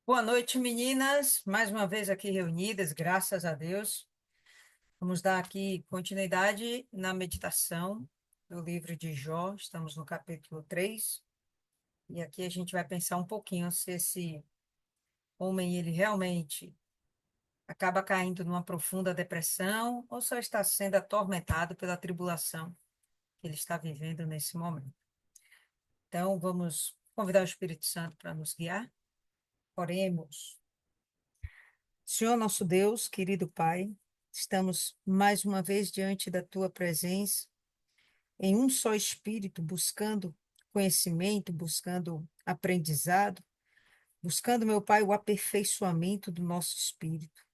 Boa noite, meninas. Mais uma vez aqui reunidas, graças a Deus. Vamos dar aqui continuidade na meditação do livro de Jó. Estamos no capítulo 3. E aqui a gente vai pensar um pouquinho se esse homem, ele realmente acaba caindo numa profunda depressão ou só está sendo atormentado pela tribulação que ele está vivendo nesse momento. Então, vamos convidar o Espírito Santo para nos guiar. Oremos. Senhor nosso Deus, querido Pai, estamos mais uma vez diante da Tua presença, em um só Espírito, buscando conhecimento, buscando aprendizado, buscando, meu Pai, o aperfeiçoamento do nosso espírito.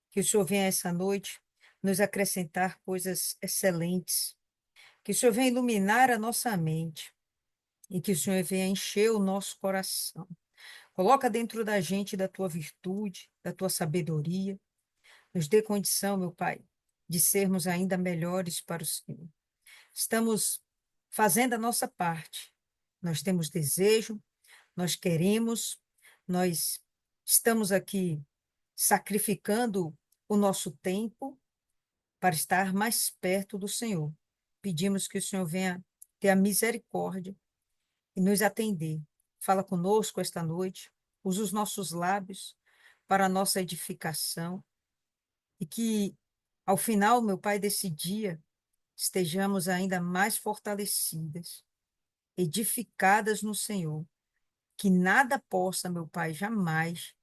Que o Senhor venha essa noite nos acrescentar coisas excelentes, que o Senhor venha iluminar a nossa mente e que o Senhor venha encher o nosso coração. Coloca dentro da gente da Tua virtude, da Tua sabedoria. Nos dê condição, meu Pai, de sermos ainda melhores para o Senhor. Estamos fazendo a nossa parte. Nós temos desejo, nós queremos, nós estamos aqui sacrificando o nosso tempo para estar mais perto do Senhor. Pedimos que o Senhor venha ter a misericórdia e nos atender. Fala conosco esta noite, usa os nossos lábios para a nossa edificação e que, ao final, meu Pai, desse dia, estejamos ainda mais fortalecidas, edificadas no Senhor, que nada possa, meu Pai, jamais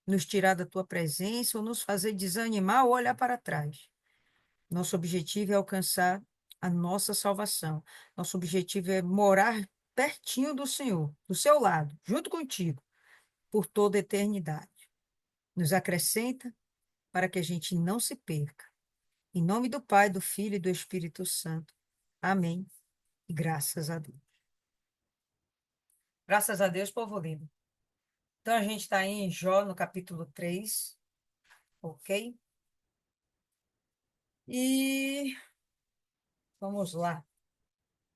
nos tirar da tua presença ou nos fazer desanimar ou olhar para trás. Nosso objetivo é alcançar a nossa salvação. Nosso objetivo é morar pertinho do Senhor, do seu lado, junto contigo, por toda a eternidade. Nos acrescenta para que a gente não se perca. Em nome do Pai, do Filho e do Espírito Santo. Amém. E graças a Deus. Graças a Deus, povo lindo. Então, a gente está em Jó, no capítulo 3, ok? E vamos lá.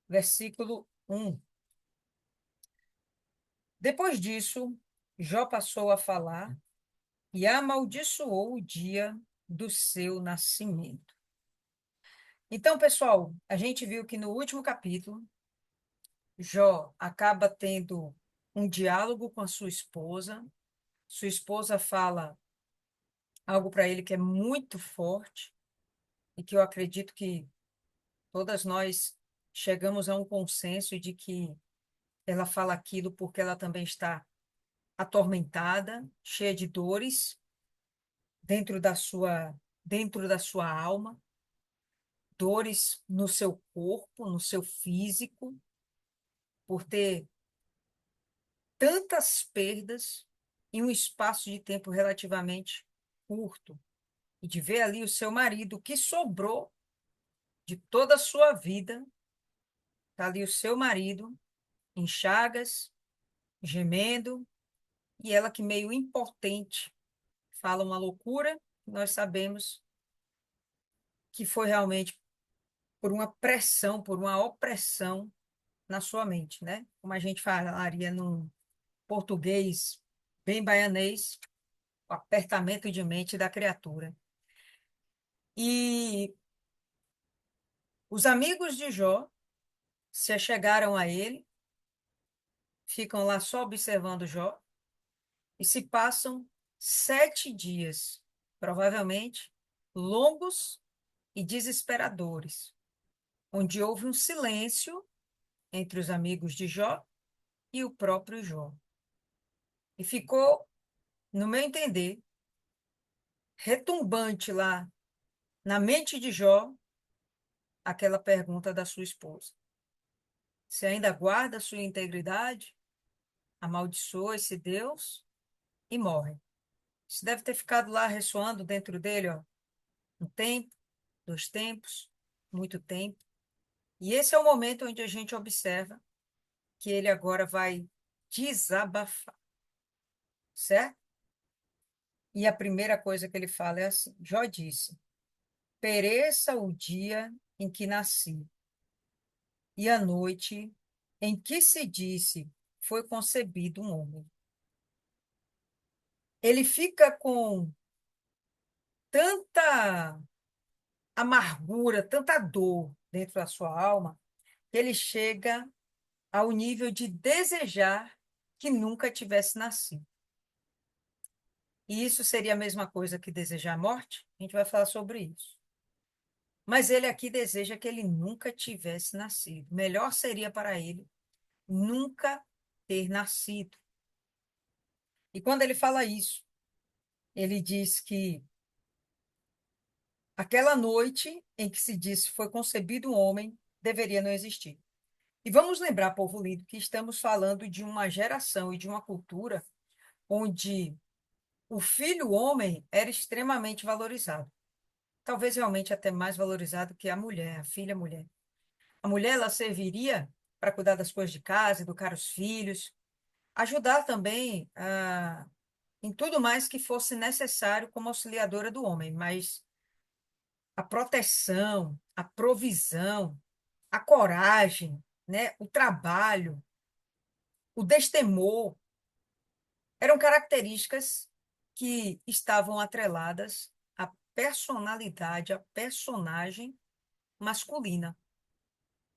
Versículo 1. Depois disso, Jó passou a falar e amaldiçoou o dia do seu nascimento. Então, pessoal, a gente viu que no último capítulo, Jó acaba tendo um diálogo com a sua esposa. Sua esposa fala algo para ele que é muito forte e que eu acredito que todas nós chegamos a um consenso de que ela fala aquilo porque ela também está atormentada, cheia de dores dentro da sua alma, dores no seu corpo, no seu físico, por ter tantas perdas em um espaço de tempo relativamente curto e de ver ali o seu marido, o que sobrou de toda a sua vida, está ali o seu marido em chagas, gemendo, e ela que meio impotente fala uma loucura, nós sabemos que foi realmente por uma pressão, por uma opressão na sua mente, né? Como a gente falaria num português bem baianês, o apertamento de mente da criatura. E os amigos de Jó se achegaram a ele, ficam lá só observando Jó, e se passam 7 dias, provavelmente longos e desesperadores, onde houve um silêncio entre os amigos de Jó e o próprio Jó. E ficou, no meu entender, retumbante lá na mente de Jó aquela pergunta da sua esposa. Se ainda guarda a sua integridade, amaldiçoa esse Deus e morre. Isso deve ter ficado lá ressoando dentro dele, ó, um tempo, 2 tempos, muito tempo. E esse é o momento onde a gente observa que ele agora vai desabafar, certo? E a primeira coisa que ele fala é assim: Jó disse: pereça o dia em que nasci, e a noite em que se disse foi concebido um homem. ele fica com tanta amargura, tanta dor dentro da sua alma, que ele chega ao nível de desejar que nunca tivesse nascido. E isso seria a mesma coisa que desejar a morte? A gente vai falar sobre isso. Mas ele aqui deseja que ele nunca tivesse nascido. Melhor seria para ele nunca ter nascido. E quando ele fala isso, ele diz que aquela noite em que se disse foi concebido um homem deveria não existir. E vamos lembrar, povo lindo, que estamos falando de uma geração e de uma cultura onde o filho homem era extremamente valorizado. Talvez realmente até mais valorizado que a mulher, a filha mulher. A mulher, ela serviria para cuidar das coisas de casa, educar os filhos, ajudar também em tudo mais que fosse necessário como auxiliadora do homem, mas a proteção, a provisão, a coragem, né, o trabalho, o destemor, eram características que estavam atreladas à personalidade, à personagem masculina.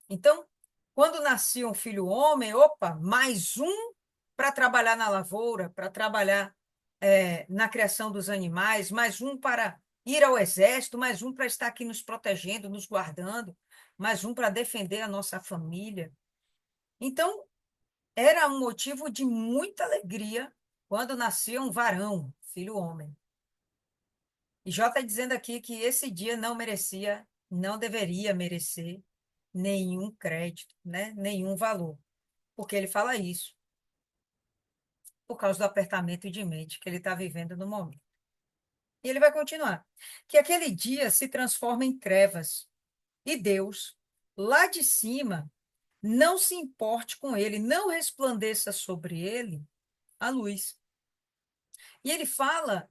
Então, quando nascia um filho homem, opa, mais um para trabalhar na lavoura, para trabalhar na criação dos animais, mais um para ir ao exército, mais um para estar aqui nos protegendo, nos guardando, mais um para defender a nossa família. Então, era um motivo de muita alegria quando nascia um varão, filho homem. E Jó está dizendo aqui que esse dia não merecia, não deveria merecer nenhum crédito, né? Nenhum valor. Porque ele fala isso, por causa do apertamento de mente que ele está vivendo no momento. E ele vai continuar. Que aquele dia se transforma em trevas, e Deus, lá de cima, não se importe com ele, não resplandeça sobre ele a luz. E ele fala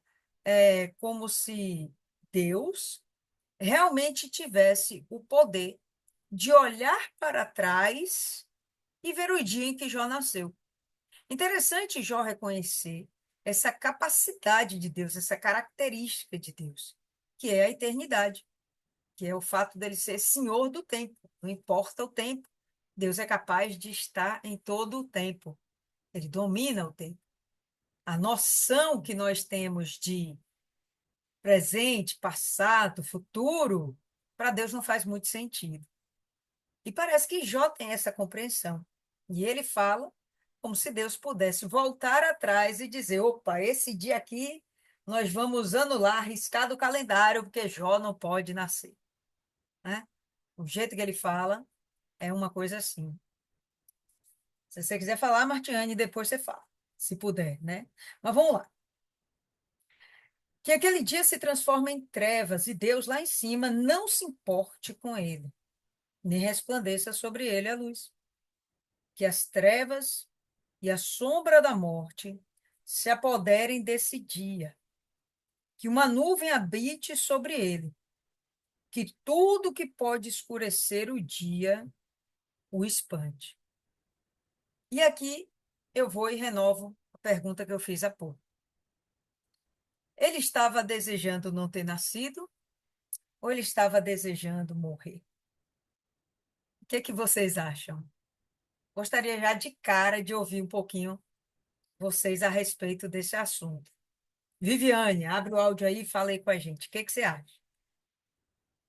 como se Deus realmente tivesse o poder de olhar para trás e ver o dia em que Jó nasceu. Interessante Jó reconhecer essa capacidade de Deus, essa característica de Deus, que é a eternidade, que é o fato dele ser senhor do tempo. Não importa o tempo, Deus é capaz de estar em todo o tempo. Ele domina o tempo. A noção que nós temos de presente, passado, futuro, para Deus não faz muito sentido. E parece que Jó tem essa compreensão. E ele fala como se Deus pudesse voltar atrás e dizer: opa, esse dia aqui nós vamos anular, riscar do calendário, porque Jó não pode nascer. Né? O jeito que ele fala é uma coisa assim. Se você quiser falar, Martiane, depois você fala, se puder, né? Mas vamos lá. Que aquele dia se transforma em trevas e Deus lá em cima não se importe com ele, nem resplandeça sobre ele a luz. Que as trevas e a sombra da morte se apoderem desse dia, que uma nuvem habite sobre ele, que tudo que pode escurecer o dia o espante. E aqui eu vou e renovo a pergunta que eu fiz há pouco. Ele estava desejando não ter nascido ou ele estava desejando morrer? O que é que vocês acham? Gostaria já de cara de ouvir um pouquinho vocês a respeito desse assunto. Viviane, abre o áudio aí e fala aí com a gente. O que é que você acha?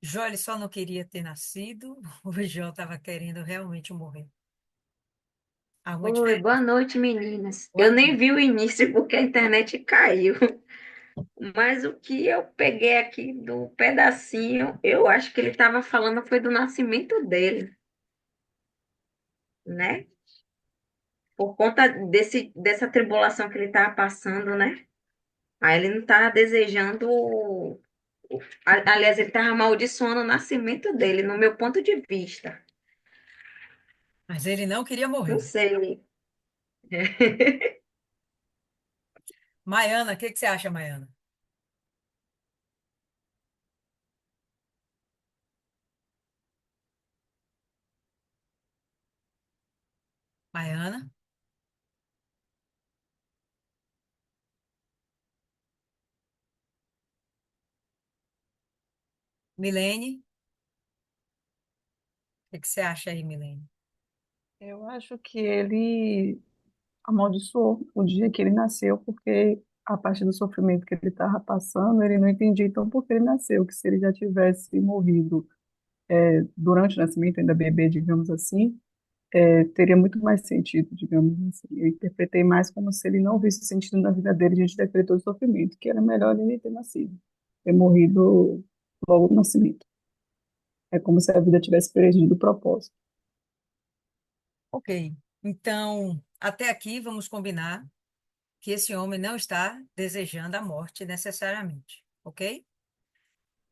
Jó, ele só não queria ter nascido, o Jó estava querendo realmente morrer. Alguma Oi, diferença? boa noite, meninas. Boa Eu nem noite. vi o início porque a internet caiu, mas o que eu peguei aqui do pedacinho, eu acho que ele estava falando foi do nascimento dele, né? Por conta dessa tribulação que ele estava passando, né? Aí ele não estava desejando, aliás, ele estava amaldiçoando o nascimento dele, no meu ponto de vista. Mas ele não queria Não morrer. sei. Maiana, o que que você acha, Maiana? Maiana? Milene, o que você acha aí, Milene? Eu acho que ele amaldiçoou o dia que ele nasceu, porque a partir do sofrimento que ele estava passando, ele não entendia então por que ele nasceu, que se ele já tivesse morrido durante o nascimento, ainda bebê, digamos assim, teria muito mais sentido, digamos assim. Eu interpretei mais como se ele não visse sentido na vida dele diante daquele todo sofrimento, que era melhor ele ter nascido, ter morrido logo no nascimento. É como se a vida tivesse perdido o propósito. Ok. Então, até aqui vamos combinar que esse homem não está desejando a morte necessariamente, ok?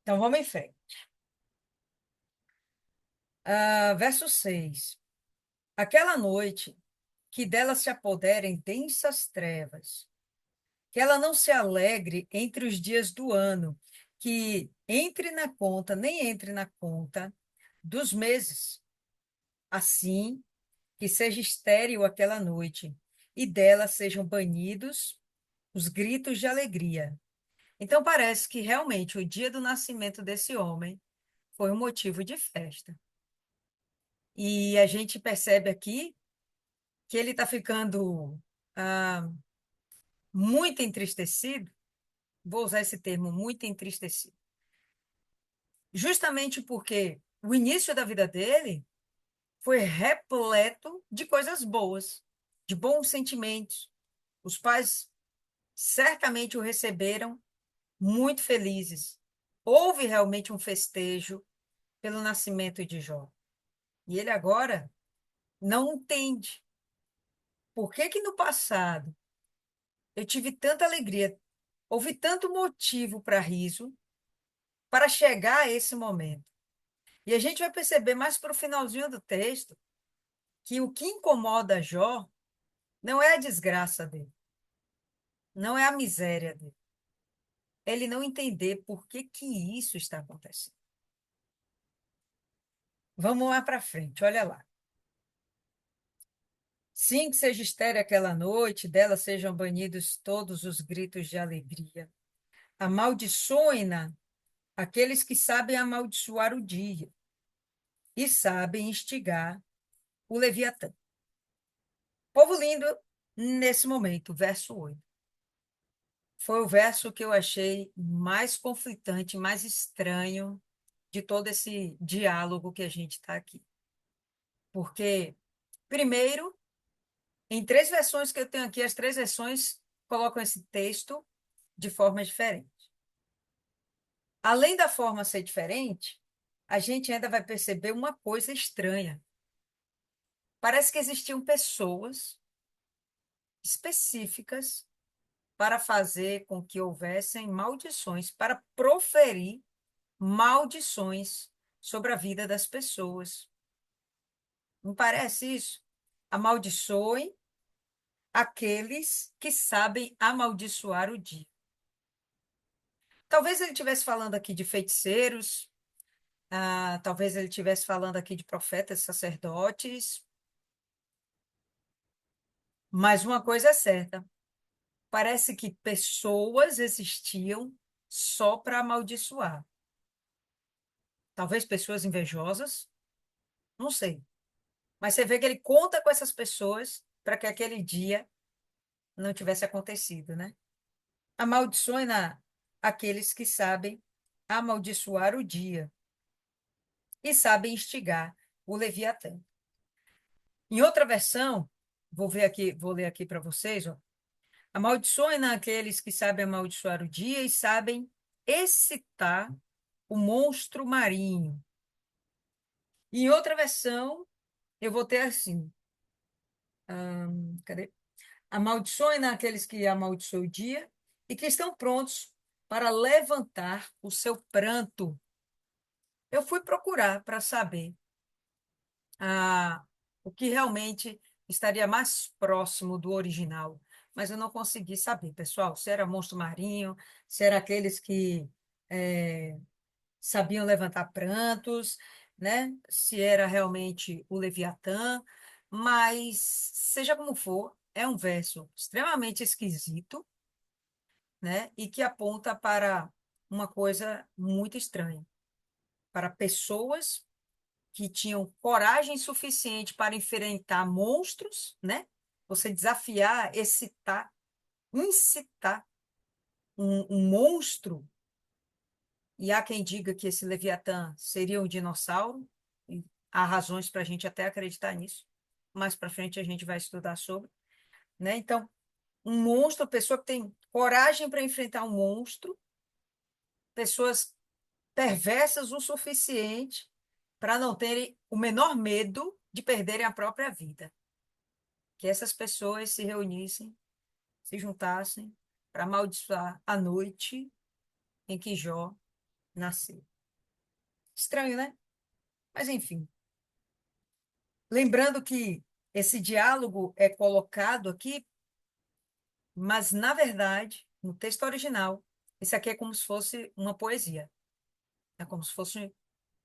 Então vamos em frente. Verso 6. Aquela noite que dela se apoderem densas trevas, que ela não se alegre entre os dias do ano, que entre na conta, nem entre na conta dos meses, assim que seja estéril aquela noite, e dela sejam banidos os gritos de alegria. Então parece que realmente o dia do nascimento desse homem foi um motivo de festa. E a gente percebe aqui que ele está ficando ah, muito entristecido, vou usar esse termo, muito entristecido, justamente porque o início da vida dele foi repleto de coisas boas, de bons sentimentos. Os pais certamente o receberam muito felizes. Houve realmente um festejo pelo nascimento de Jó. E ele agora não entende por que que no passado eu tive tanta alegria, houve tanto motivo para riso para chegar a esse momento. E a gente vai perceber mais para o finalzinho do texto que o que incomoda Jó não é a desgraça dele, não é a miséria dele. É ele não entender por que que isso está acontecendo. Vamos lá para frente, olha lá. Sim, que seja estéril aquela noite, dela sejam banidos todos os gritos de alegria. Amaldiçoem-na aqueles que sabem amaldiçoar o dia e sabem instigar o Leviatã. Povo lindo, nesse momento, verso 8. Foi o verso que eu achei mais conflitante, mais estranho de todo esse diálogo que a gente está aqui. Porque, primeiro, em três versões que eu tenho aqui, as três versões colocam esse texto de forma diferente. Além da forma ser diferente, a gente ainda vai perceber uma coisa estranha. Parece que existiam pessoas específicas para fazer com que houvessem maldições, para proferir maldições sobre a vida das pessoas. Não parece isso? Amaldiçoem aqueles que sabem amaldiçoar o dia. Talvez ele estivesse falando aqui de feiticeiros, talvez ele estivesse falando aqui de profetas, sacerdotes, mas uma coisa é certa: parece que pessoas existiam só para amaldiçoar. Talvez pessoas invejosas, não sei. Mas você vê que ele conta com essas pessoas para que aquele dia não tivesse acontecido, né? Amaldiçoe aqueles que sabem amaldiçoar o dia e sabem instigar o Leviatã. Em outra versão, vou ler aqui para vocês, ó. Amaldiçoe aqueles que sabem amaldiçoar o dia e sabem excitar o monstro marinho. Em outra versão, eu vou ter assim, cadê? Amaldiçoe aqueles que amaldiçoam o dia e que estão prontos para levantar o seu pranto. Eu fui procurar para saber ah, o que realmente estaria mais próximo do original, mas eu não consegui saber, pessoal, se era monstro marinho, se era aqueles que sabiam levantar prantos, né? Se era realmente o Leviatã, mas seja como for, é um verso extremamente esquisito, né? E que aponta para uma coisa muito estranha. para pessoas que tinham coragem suficiente para enfrentar monstros, né? Você desafiar, excitar, incitar um monstro, e há quem diga que esse Leviatã seria um dinossauro, e há razões para a gente até acreditar nisso. Mais para frente a gente vai estudar sobre, né? Então, um monstro, pessoa que tem coragem para enfrentar um monstro, pessoas perversas o suficiente para não terem o menor medo de perderem a própria vida. Que essas pessoas se reunissem, se juntassem para amaldiçoar a noite em que Jó nasceu. Estranho, né? Mas enfim. Lembrando que esse diálogo é colocado aqui, mas na verdade, no texto original, isso aqui é como se fosse uma poesia. É como se fosse,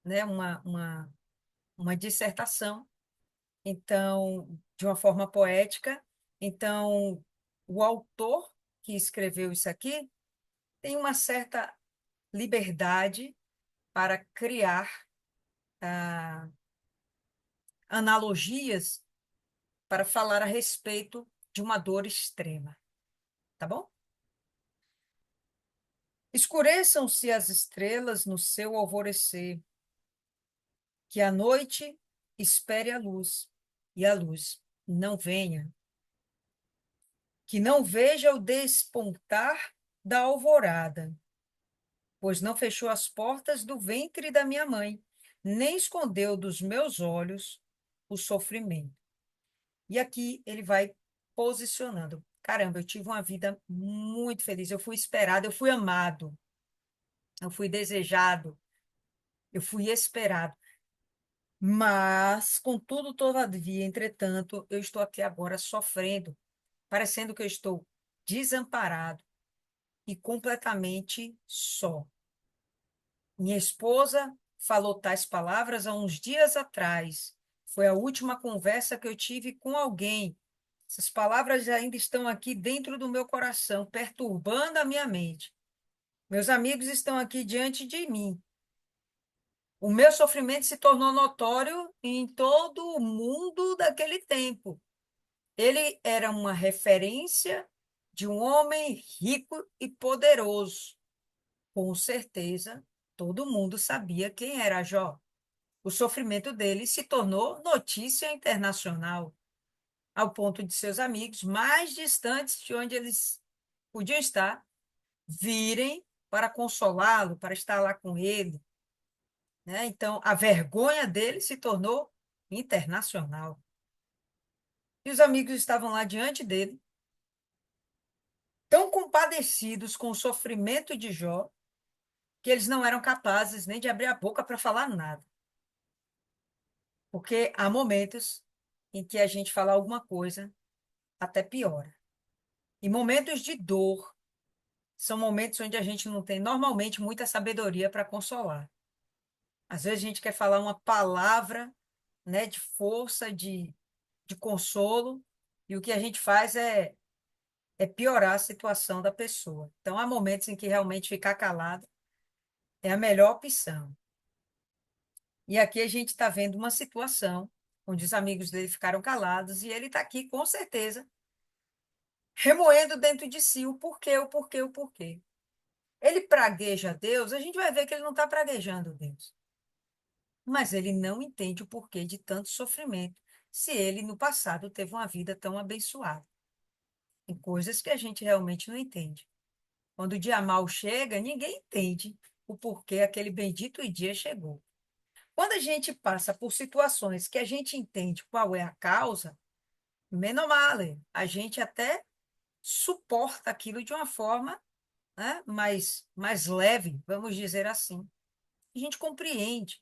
né, uma dissertação. Então, de uma forma poética. Então, o autor que escreveu isso aqui tem uma certa liberdade para criar analogias para falar a respeito de uma dor extrema, tá bom? Escureçam-se as estrelas no seu alvorecer, que a noite espere a luz, e a luz não venha, que não veja o despontar da alvorada, pois não fechou as portas do ventre da minha mãe, nem escondeu dos meus olhos o sofrimento. E aqui ele vai posicionando. Caramba, eu tive uma vida muito feliz, eu fui esperado, eu fui amado, eu fui desejado, eu fui esperado. Mas, contudo, todavia, entretanto, eu estou aqui agora sofrendo, parecendo que eu estou desamparado e completamente só. Minha esposa falou tais palavras há uns dias atrás. Foi a última conversa que eu tive com alguém. Essas palavras ainda estão aqui dentro do meu coração, perturbando a minha mente. Meus amigos estão aqui diante de mim. O meu sofrimento se tornou notório em todo o mundo daquele tempo. Ele era uma referência de um homem rico e poderoso. Com certeza, todo mundo sabia quem era Jó. O sofrimento dele se tornou notícia internacional, ao ponto de seus amigos mais distantes de onde eles podiam estar virem para consolá-lo, para estar lá com ele, né? Então, a vergonha dele se tornou internacional. E os amigos estavam lá diante dele, tão compadecidos com o sofrimento de Jó, que eles não eram capazes nem de abrir a boca para falar nada. Porque há momentos em que a gente fala alguma coisa até piora. E momentos de dor são momentos onde a gente não tem normalmente muita sabedoria para consolar. Às vezes a gente quer falar uma palavra, né, de força, de consolo, e o que a gente faz é piorar a situação da pessoa. Então, há momentos em que realmente ficar calado é a melhor opção. E aqui a gente está vendo uma situação onde os amigos dele ficaram calados e ele está aqui, com certeza, remoendo dentro de si o porquê, o porquê, o porquê. Ele pragueja Deus, a gente vai ver que ele não está praguejando Deus. Mas ele não entende o porquê de tanto sofrimento, se ele no passado teve uma vida tão abençoada. Tem coisas que a gente realmente não entende. Quando o dia mal chega, ninguém entende o porquê aquele bendito dia chegou. Quando a gente passa por situações que a gente entende qual é a causa, menos male, a gente até suporta aquilo de uma forma, né, mais leve, vamos dizer assim. A gente compreende.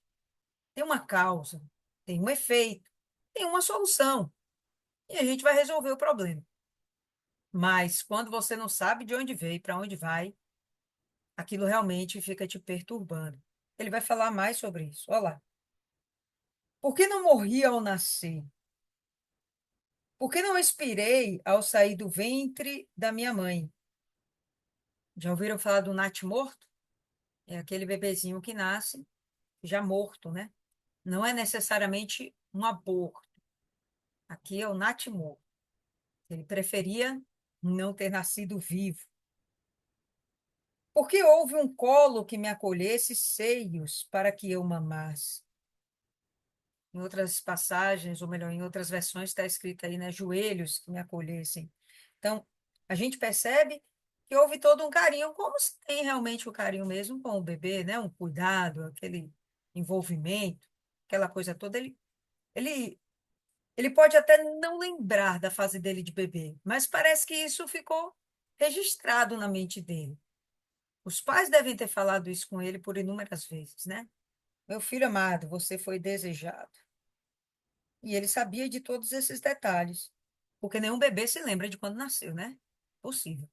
Tem uma causa, tem um efeito, tem uma solução. E a gente vai resolver o problema. Mas quando você não sabe de onde veio, para onde vai, aquilo realmente fica te perturbando. Ele vai falar mais sobre isso. Olha lá. Por que não morri ao nascer? Por que não expirei ao sair do ventre da minha mãe? Já ouviram falar do natimorto? É aquele bebezinho que nasce já morto, né? Não é necessariamente um aborto. Aqui é o natimorto. Ele preferia não ter nascido vivo. Porque houve um colo que me acolhesse, seios para que eu mamasse. Em outras passagens, ou melhor, em outras versões, está escrito aí, né? Joelhos que me acolhessem. Então, a gente percebe que houve todo um carinho, como se tem realmente o carinho mesmo com o bebê, né? Um cuidado, aquele envolvimento, aquela coisa toda. Ele, ele pode até não lembrar da fase dele de bebê, mas parece que isso ficou registrado na mente dele. Os pais devem ter falado isso com ele por inúmeras vezes, né? Meu filho amado, você foi desejado. E ele sabia de todos esses detalhes, porque nenhum bebê se lembra de quando nasceu, né? Possível.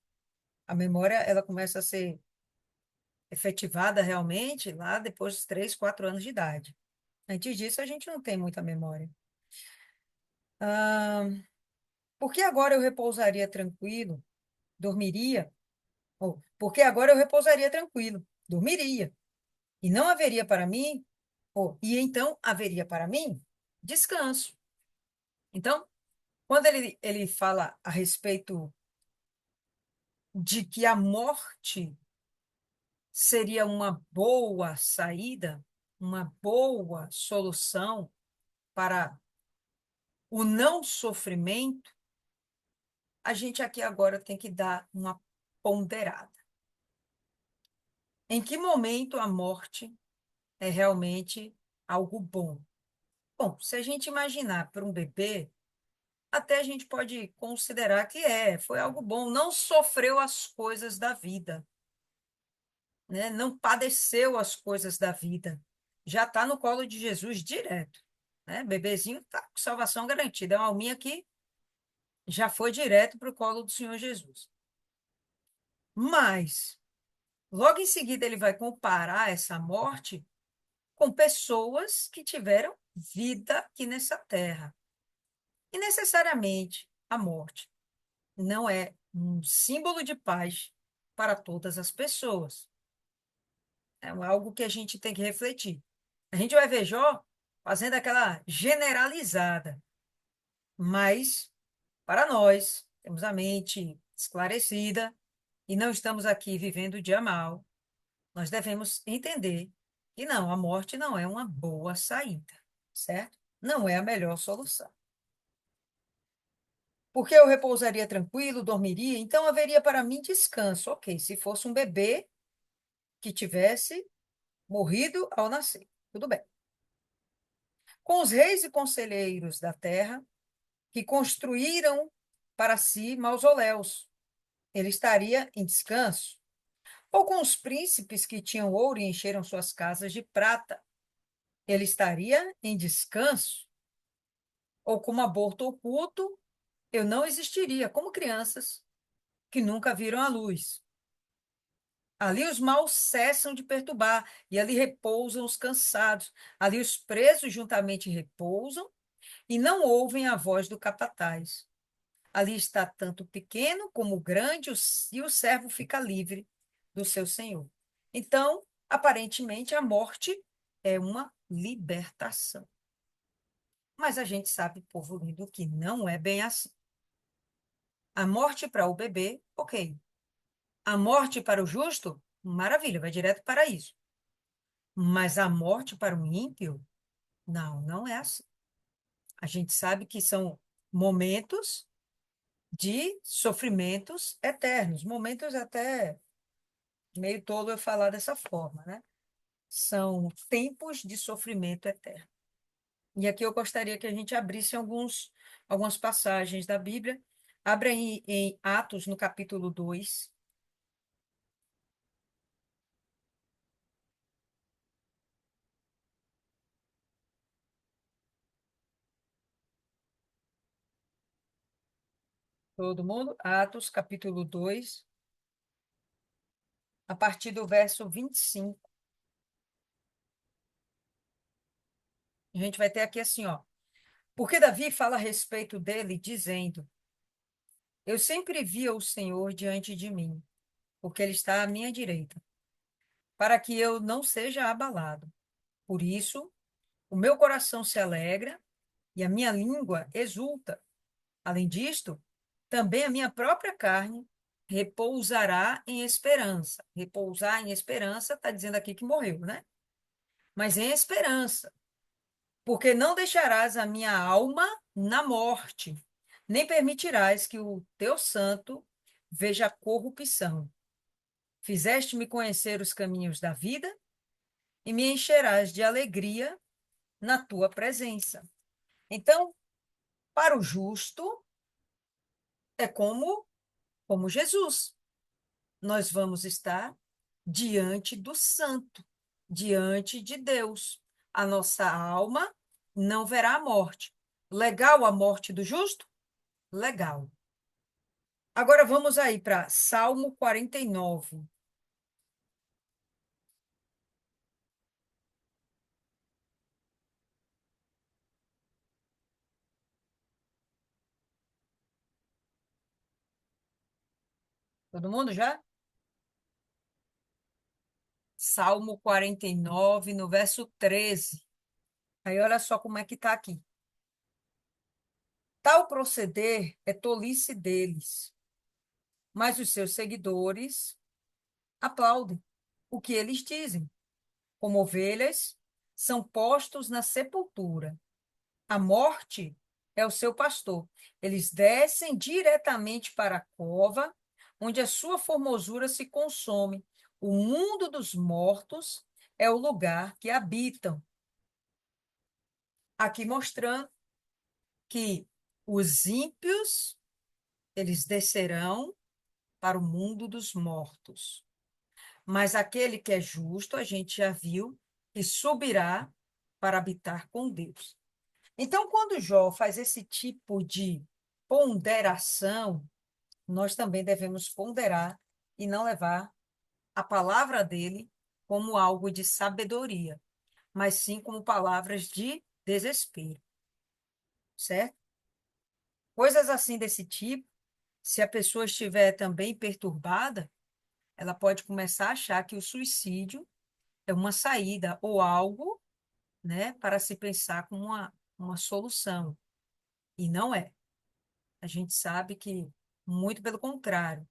A memória, ela começa a ser efetivada realmente lá depois dos 3, 4 anos de idade. Antes disso, a gente não tem muita memória. Ah, porque agora eu repousaria tranquilo, dormiria, ou porque agora eu repousaria tranquilo, dormiria, e não haveria para mim, ou e então haveria para mim descanso. Então, quando ele fala a respeito de que a morte seria uma boa saída, uma boa solução para o não sofrimento, a gente aqui agora tem que dar uma ponderada. Em que momento a morte é realmente algo bom? Bom, se a gente imaginar para um bebê, até a gente pode considerar que foi algo bom, não sofreu as coisas da vida, né? Não padeceu as coisas da vida. Já está no colo de Jesus direto, né? Bebezinho está com salvação garantida. É uma alminha que já foi direto para o colo do Senhor Jesus. Mas, logo em seguida, ele vai comparar essa morte com pessoas que tiveram vida aqui nessa terra. E necessariamente a morte não é um símbolo de paz para todas as pessoas. É algo que a gente tem que refletir. A gente vai ver Jó fazendo aquela generalizada, mas para nós, temos a mente esclarecida e não estamos aqui vivendo o dia mal, nós devemos entender que não, a morte não é uma boa saída, certo? Não é a melhor solução. Porque eu repousaria tranquilo, dormiria, então haveria para mim descanso. Ok, se fosse um bebê que tivesse morrido ao nascer, tudo bem. Com os reis e conselheiros da terra, que construíram para si mausoléus, ele estaria em descanso. Ou com os príncipes que tinham ouro e encheram suas casas de prata, ele estaria em descanso. Ou como aborto oculto, eu não existiria, como crianças que nunca viram a luz. Ali os maus cessam de perturbar, e ali repousam os cansados. Ali os presos juntamente repousam e não ouvem a voz do capataz. Ali está tanto o pequeno como o grande, e o servo fica livre do seu senhor. Então, aparentemente, a morte é uma libertação. Mas a gente sabe, povo lindo, que não é bem assim. A morte para o bebê, ok. A morte para o justo, maravilha, vai direto para isso. Mas a morte para o ímpio, não, não é assim. A gente sabe que são momentos de sofrimentos eternos, momentos até meio tolo eu falar dessa forma, né? São tempos de sofrimento eterno. E aqui eu gostaria que a gente abrisse algumas passagens da Bíblia. Abra em Atos, no capítulo 2. Todo mundo? Atos, capítulo 2, a partir do verso 25. A gente vai ter aqui assim, ó. Porque Davi fala a respeito dele, dizendo: Eu sempre via o Senhor diante de mim, porque ele está à minha direita, para que eu não seja abalado. Por isso, o meu coração se alegra e a minha língua exulta. Além disto, também a minha própria carne repousará em esperança. Repousar em esperança está dizendo aqui que morreu, né? Mas em esperança, porque não deixarás a minha alma na morte, nem permitirás que o teu santo veja corrupção. Fizeste-me conhecer os caminhos da vida e me encherás de alegria na tua presença. Então, para o justo, é como Jesus. Nós vamos estar diante do santo, diante de Deus. A nossa alma não verá a morte. Legal a morte do justo? Legal. Agora vamos aí para Salmo 49. Todo mundo já? Salmo 49, no verso 13. Aí olha só como é que está aqui. Tal proceder é tolice deles, mas os seus seguidores aplaudem o que eles dizem. Como ovelhas, são postos na sepultura. A morte é o seu pastor. Eles descem diretamente para a cova, onde a sua formosura se consome. O mundo dos mortos é o lugar que habitam. Aqui mostrando que os ímpios, eles descerão para o mundo dos mortos. Mas aquele que é justo, a gente já viu, que subirá para habitar com Deus. Então, quando Jó faz esse tipo de ponderação, nós também devemos ponderar e não levar a palavra dele como algo de sabedoria, mas sim como palavras de desespero, certo? Coisas assim desse tipo, se a pessoa estiver também perturbada, ela pode começar a achar que o suicídio é uma saída ou algo, né, para se pensar como uma solução. E não é. A gente sabe que, muito pelo contrário,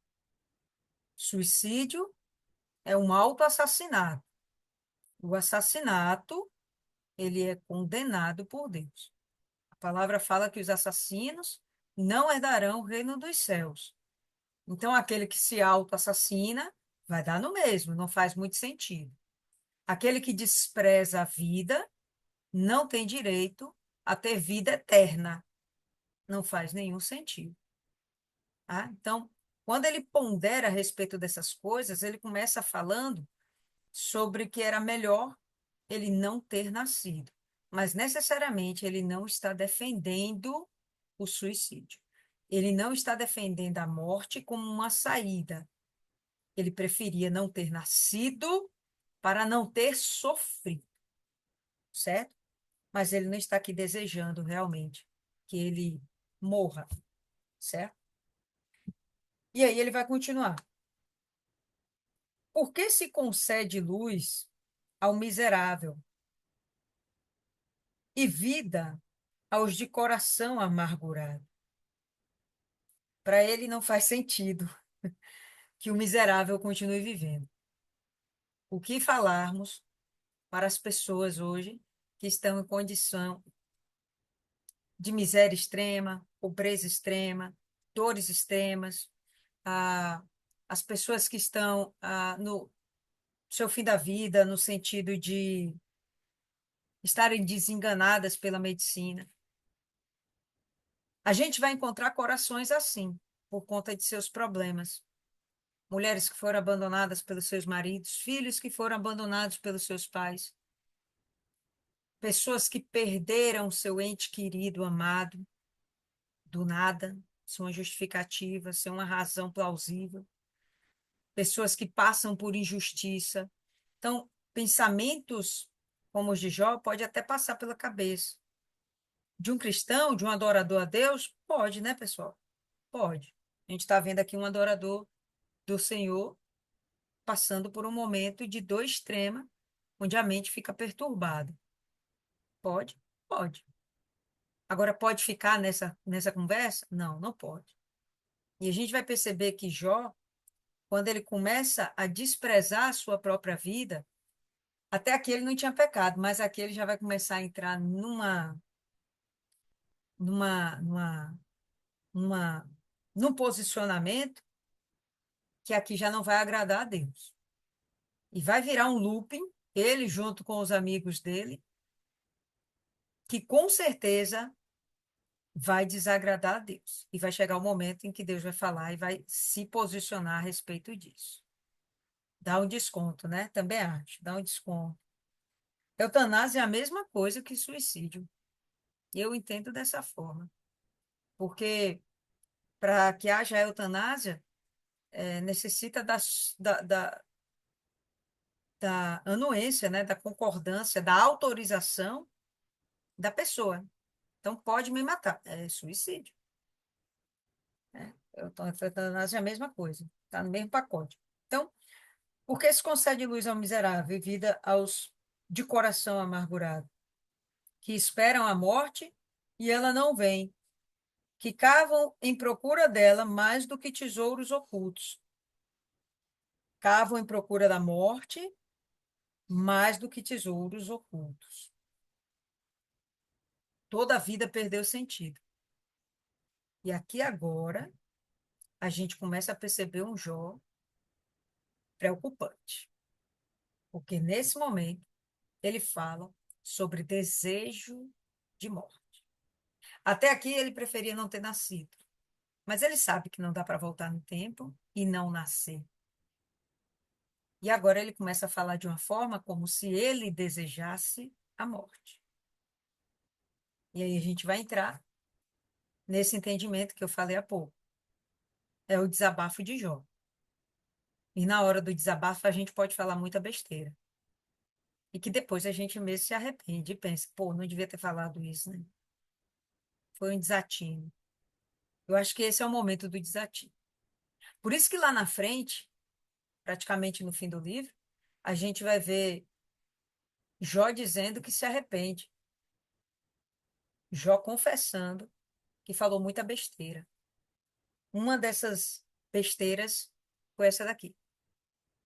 suicídio é um autoassassinato. O assassinato, ele é condenado por Deus. A palavra fala que os assassinos não herdarão o reino dos céus. Então, aquele que se autoassassina vai dar no mesmo, não faz muito sentido. Aquele que despreza a vida não tem direito a ter vida eterna. Não faz nenhum sentido. Tá? Então, quando ele pondera a respeito dessas coisas, ele começa falando sobre que era melhor ele não ter nascido. Mas necessariamente ele não está defendendo o suicídio. Ele não está defendendo a morte como uma saída. Ele preferia não ter nascido para não ter sofrido, certo? Mas ele não está aqui desejando realmente que ele morra, certo? E aí ele vai continuar. Por que se concede luz ao miserável e vida aos de coração amargurado? Para ele não faz sentido que o miserável continue vivendo. O que falarmos para as pessoas hoje que estão em condição de miséria extrema, pobreza extrema, dores extremas, ah, as pessoas que estão no seu fim da vida, no sentido de estarem desenganadas pela medicina. A gente vai encontrar corações assim, por conta de seus problemas. Mulheres que foram abandonadas pelos seus maridos, filhos que foram abandonados pelos seus pais, pessoas que perderam seu ente querido, amado, do nada, sem uma justificativa, sem uma razão plausível, pessoas que passam por injustiça. Então, pensamentos como os de Jó pode até passar pela cabeça. De um cristão, de um adorador a Deus? Pode, né, pessoal? Pode. A gente está vendo aqui um adorador do Senhor passando por um momento de dor extrema, onde a mente fica perturbada. Pode? Pode. Agora, pode ficar nessa conversa? Não, não pode. E a gente vai perceber que Jó, quando ele começa a desprezar a sua própria vida, até aqui ele não tinha pecado, mas aqui ele já vai começar a entrar numa, numa, numa, num posicionamento que aqui já não vai agradar a Deus. E vai virar um looping, ele junto com os amigos dele, que com certeza vai desagradar a Deus. E vai chegar o momento em que Deus vai falar e vai se posicionar a respeito disso. Dá um desconto, né? Também acho, dá um desconto. Eutanásia é a mesma coisa que suicídio. Eu entendo dessa forma. Porque para que haja eutanásia, necessita da anuência, né? Da concordância, da autorização da pessoa. Então, pode me matar. É suicídio. Né? Eutanásia é a mesma coisa. Está no mesmo pacote. Então, por que se concede luz ao miserável e vida aos de coração amargurado, que esperam a morte e ela não vem, que cavam em procura dela mais do que tesouros ocultos, cavam em procura da morte mais do que tesouros ocultos. Toda a vida perdeu sentido. E aqui agora a gente começa a perceber um Jó preocupante, porque nesse momento ele fala sobre desejo de morte. Até aqui ele preferia não ter nascido, mas ele sabe que não dá para voltar no tempo e não nascer. E agora ele começa a falar de uma forma como se ele desejasse a morte. E aí a gente vai entrar nesse entendimento que eu falei há pouco. É o desabafo de Jó. E na hora do desabafo a gente pode falar muita besteira. E que depois a gente mesmo se arrepende e pensa, pô, não devia ter falado isso, né? Foi um desatino. Eu acho que esse é o momento do desatino. Por isso que lá na frente, praticamente no fim do livro, a gente vai ver Jó dizendo que se arrepende. Jó confessando que falou muita besteira. Uma dessas besteiras foi essa daqui,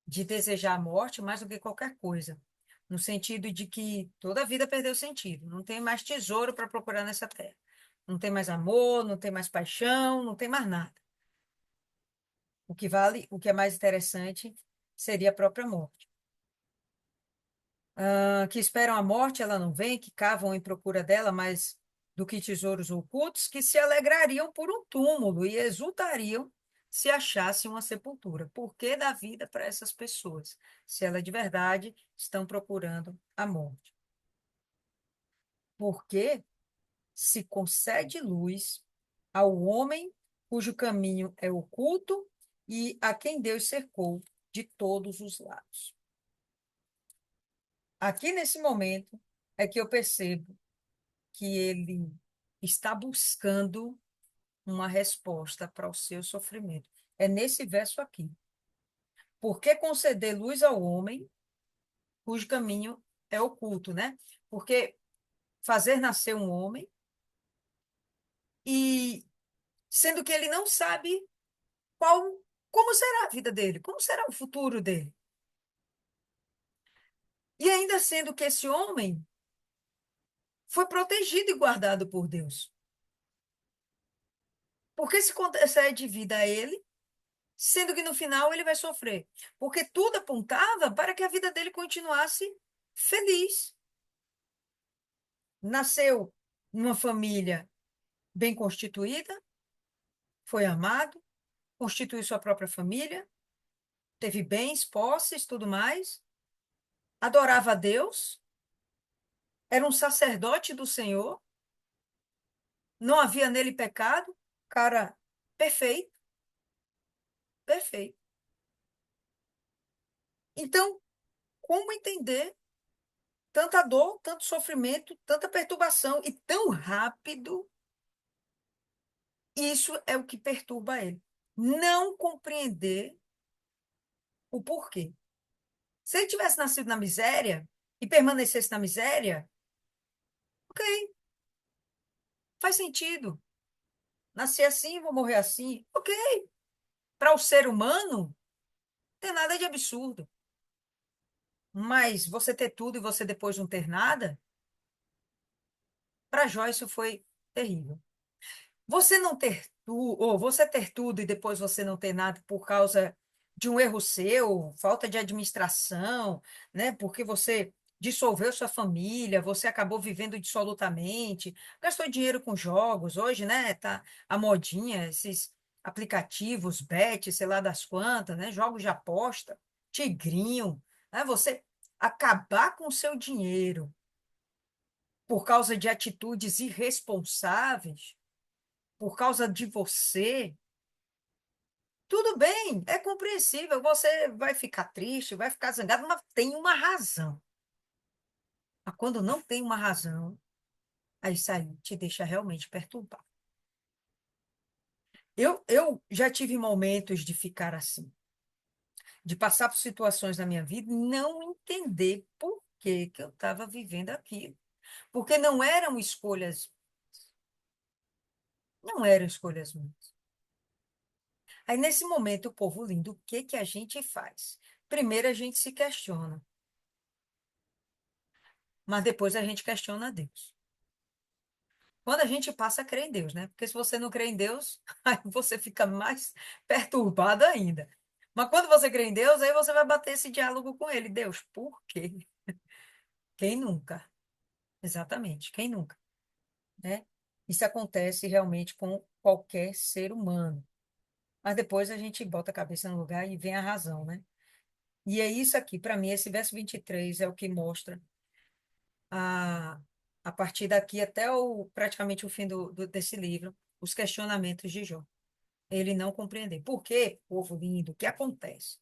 de desejar a morte mais do que qualquer coisa, no sentido de que toda a vida perdeu sentido, não tem mais tesouro para procurar nessa terra. Não tem mais amor, não tem mais paixão, não tem mais nada. O que vale, o que é mais interessante seria a própria morte. Que esperam a morte, ela não vem, que cavam em procura dela, mas do que tesouros ocultos, que se alegrariam por um túmulo e exultariam se achassem uma sepultura. Por que dar vida para essas pessoas, se elas de verdade estão procurando a morte? Porque se concede luz ao homem cujo caminho é oculto e a quem Deus cercou de todos os lados. Aqui nesse momento é que eu percebo que ele está buscando uma resposta para o seu sofrimento. É nesse verso aqui. Por que conceder luz ao homem cujo caminho é oculto, né? Porque fazer nascer um homem e sendo que ele não sabe qual, como será a vida dele, como será o futuro dele. E ainda sendo que esse homem foi protegido e guardado por Deus. Por que se concede vida a ele, sendo que no final ele vai sofrer? Porque tudo apontava para que a vida dele continuasse feliz. Nasceu numa família bem constituída, foi amado, constituiu sua própria família, teve bens, posses, tudo mais, adorava a Deus, era um sacerdote do Senhor, não havia nele pecado, cara perfeito, perfeito. Então, como entender tanta dor, tanto sofrimento, tanta perturbação e tão rápido? Isso é o que perturba ele. Não compreender o porquê. Se ele tivesse nascido na miséria, e permanecesse na miséria, ok, faz sentido. Nasci assim, vou morrer assim, ok. Para o ser humano, não tem nada de absurdo. Mas você ter tudo e você depois não ter nada, para Jó isso foi terrível. Você não ter tudo, ou você ter tudo e depois você não ter nada por causa de um erro seu, falta de administração, né? Porque você dissolveu sua família, você acabou vivendo dissolutamente, gastou dinheiro com jogos. Hoje, né? Tá a modinha, esses aplicativos, bet, sei lá das quantas, né? Jogos de aposta, tigrinho, né? Você acabar com o seu dinheiro por causa de atitudes irresponsáveis, por causa de você, tudo bem, é compreensível. Você vai ficar triste, vai ficar zangado, mas tem uma razão. Mas quando não tem uma razão, aí isso aí te deixa realmente perturbado. Eu já tive momentos de ficar assim, de passar por situações na minha vida e não entender por que que eu estava vivendo aquilo. Porque não eram escolhas minhas. Aí, nesse momento, o povo lindo, o que que a gente faz? Primeiro, a gente se questiona, mas depois a gente questiona a Deus. Quando a gente passa a crer em Deus, né? Porque se você não crê em Deus, aí você fica mais perturbado ainda. Mas quando você crê em Deus, aí você vai bater esse diálogo com ele. Deus, por quê? Quem nunca? Exatamente, quem nunca, né? Isso acontece realmente com qualquer ser humano. Mas depois a gente bota a cabeça no lugar e vem a razão, né? E é isso aqui, para mim, esse verso 23 é o que mostra a, a partir daqui até praticamente o fim desse livro, os questionamentos de Jó. Ele não compreender. Por quê, povo lindo? O que acontece?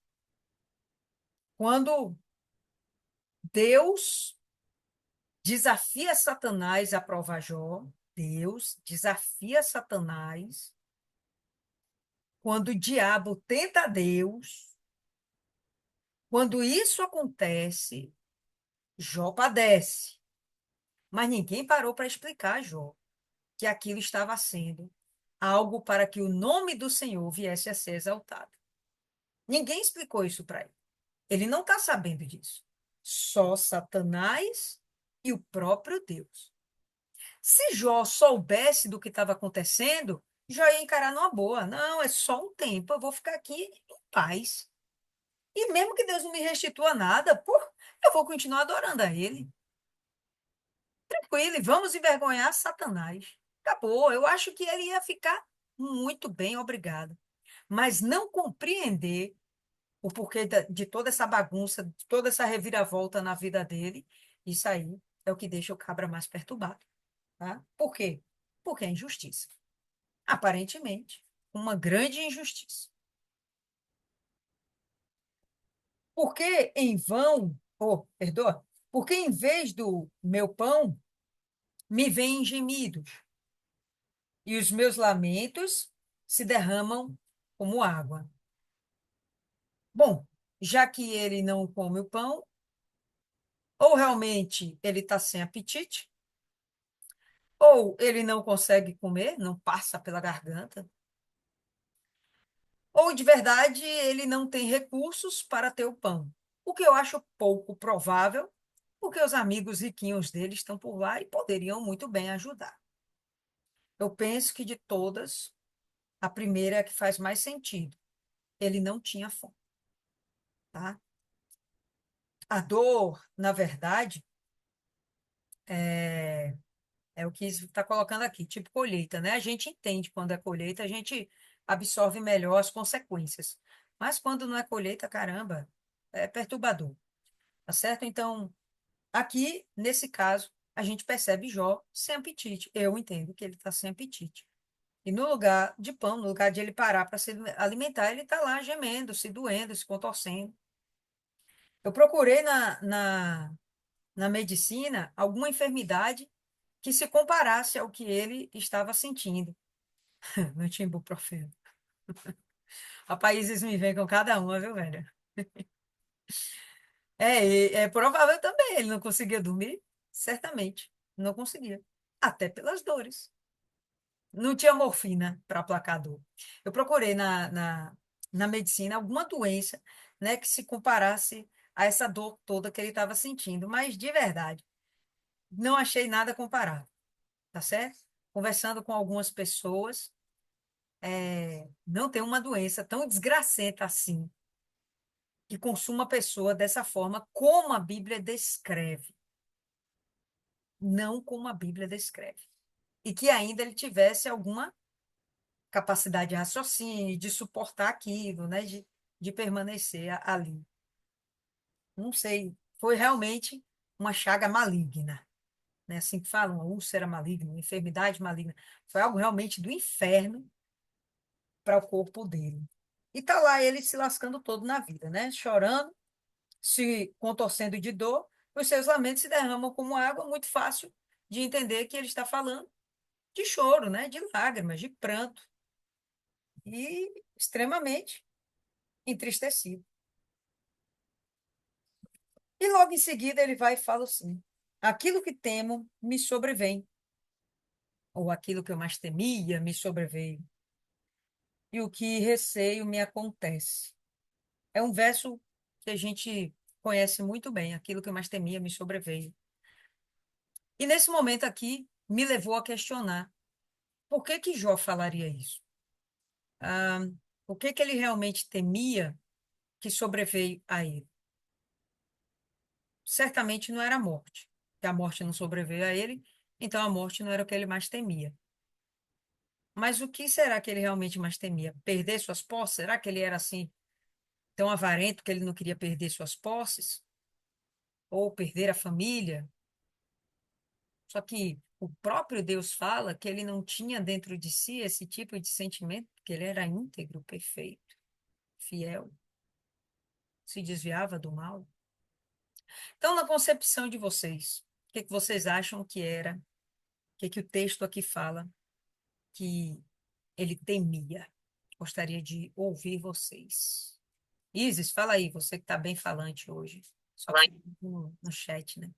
Quando Deus desafia Satanás a provar Jó, Deus desafia Satanás, quando o diabo tenta Deus, quando isso acontece, Jó padece. Mas ninguém parou para explicar a Jó que aquilo estava sendo algo para que o nome do Senhor viesse a ser exaltado. Ninguém explicou isso para ele. Ele não está sabendo disso. Só Satanás e o próprio Deus. Se Jó soubesse do que estava acontecendo, Jó ia encarar numa boa. Não, é só um tempo, eu vou ficar aqui em paz. E mesmo que Deus não me restitua nada, pô, eu vou continuar adorando a Ele. Tranquilo, e vamos envergonhar Satanás. Acabou. Eu acho que ele ia ficar muito bem, obrigado. Mas não compreender o porquê de toda essa bagunça, de toda essa reviravolta na vida dele, isso aí é o que deixa o cabra mais perturbado, tá? Por quê? Porque é injustiça. Aparentemente, uma grande injustiça. Porque em vão, perdoa, porque em vez do meu pão, me vêm gemidos, e os meus lamentos se derramam como água. Bom, já que ele não come o pão, ou realmente ele está sem apetite, ou ele não consegue comer, não passa pela garganta, ou de verdade ele não tem recursos para ter o pão. O que eu acho pouco provável, porque os amigos riquinhos dele estão por lá e poderiam muito bem ajudar. Eu penso que de todas, a primeira é a que faz mais sentido. Ele não tinha fome, tá? A dor, na verdade, é, é o que está colocando aqui, tipo colheita, né? A gente entende quando é colheita, a gente absorve melhor as consequências. Mas quando não é colheita, caramba, é perturbador, tá certo? Então, aqui, nesse caso, a gente percebe Jó sem apetite. Eu entendo que ele está sem apetite. E no lugar de pão, no lugar de ele parar para se alimentar, ele está lá gemendo, se doendo, se contorcendo. Eu procurei na medicina alguma enfermidade que se comparasse ao que ele estava sentindo. Não tinha ibuprofeno. Rapaz, eles me vêm com cada uma, viu, velho? É provável também, ele não conseguia dormir, certamente, não conseguia, até pelas dores. Não tinha morfina para aplacar a dor. Eu procurei na medicina alguma doença, né, que se comparasse a essa dor toda que ele estava sentindo, mas de verdade, não achei nada comparável, tá certo? Conversando com algumas pessoas, não tem uma doença tão desgracenta assim, que consuma a pessoa dessa forma, como a Bíblia descreve, não como a Bíblia descreve. E que ainda ele tivesse alguma capacidade de raciocínio, de suportar aquilo, né? De permanecer ali. Não sei, foi realmente uma chaga maligna, né? Assim que falam, uma úlcera maligna, uma enfermidade maligna. Foi algo realmente do inferno para o corpo dele. E tá lá ele se lascando todo na vida, né? Chorando, se contorcendo de dor, os seus lamentos se derramam como água, muito fácil de entender que ele está falando de choro, né? De lágrimas, de pranto, e extremamente entristecido. E logo em seguida ele vai e fala assim: aquilo que temo me sobrevém, ou aquilo que eu mais temia me sobreveio, e o que receio me acontece. É um verso que a gente conhece muito bem, aquilo que eu mais temia me sobreveio. E nesse momento aqui me levou a questionar por que que Jó falaria isso? Ah, o que que ele realmente temia que sobreveio a ele? Certamente não era a morte, que a morte não sobreveio a ele, então a morte não era o que ele mais temia. Mas o que será que ele realmente mais temia? Perder suas posses? Será que ele era assim, tão avarento que ele não queria perder suas posses? Ou perder a família? Só que o próprio Deus fala que ele não tinha dentro de si esse tipo de sentimento, porque ele era íntegro, perfeito, fiel, se desviava do mal. Então, na concepção de vocês, o que que vocês acham que era? O que que o texto aqui fala que ele temia? Gostaria de ouvir vocês. Isis, fala aí, você que está bem falante hoje. Só que no chat, né?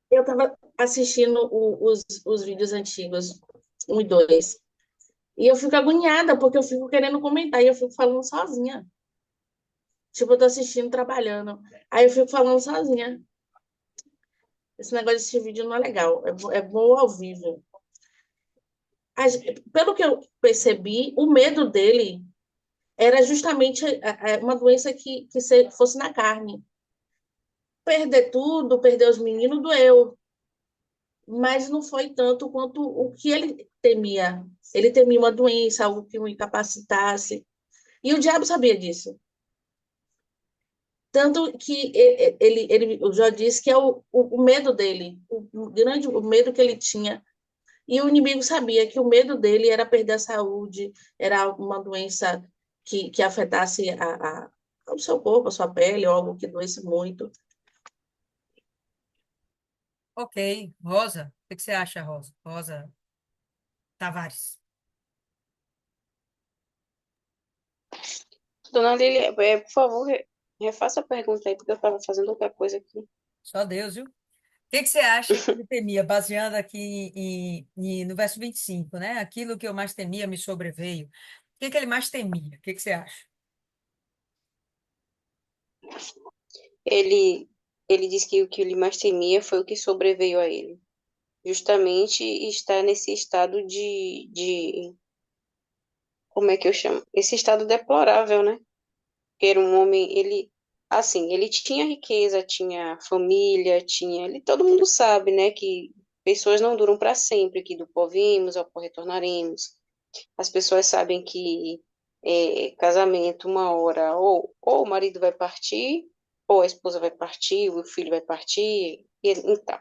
Eu estava assistindo os vídeos antigos, 1 e 2, e eu fico agoniada, porque eu fico querendo comentar, e eu fico falando sozinha. Tipo, eu tô assistindo, trabalhando. Aí eu fico falando sozinha. Esse negócio desse vídeo não é legal, é bom ao vivo. Pelo que eu percebi, o medo dele era justamente uma doença que fosse na carne. Perder tudo, perder os meninos, doeu. Mas não foi tanto quanto o que ele temia. Ele temia uma doença, algo que o incapacitasse. E o diabo sabia disso. Tanto que o Jó disse que é o medo dele, o medo que ele tinha. E o inimigo sabia que o medo dele era perder a saúde, era uma doença que afetasse o seu corpo, a sua pele, ou algo que doesse muito. Ok, Rosa, o que você acha, Rosa? Rosa Tavares. Dona Lilia, por favor, refaça a pergunta aí, porque eu estava fazendo outra coisa aqui. Só Deus, viu? O que que você acha que ele temia, baseando aqui no verso 25, né? Aquilo que eu mais temia me sobreveio. O que que ele mais temia? O que que você acha? Ele, ele disse que o que ele mais temia foi o que sobreveio a ele. Justamente estar nesse estado como é que eu chamo? Esse estado deplorável, né? Que era um homem, assim, ele tinha riqueza, tinha família, todo mundo sabe, né, que pessoas não duram para sempre, que do pó vimos, ao pó retornaremos. As pessoas sabem que casamento, uma hora, ou o marido vai partir, ou a esposa vai partir, o filho vai partir, então.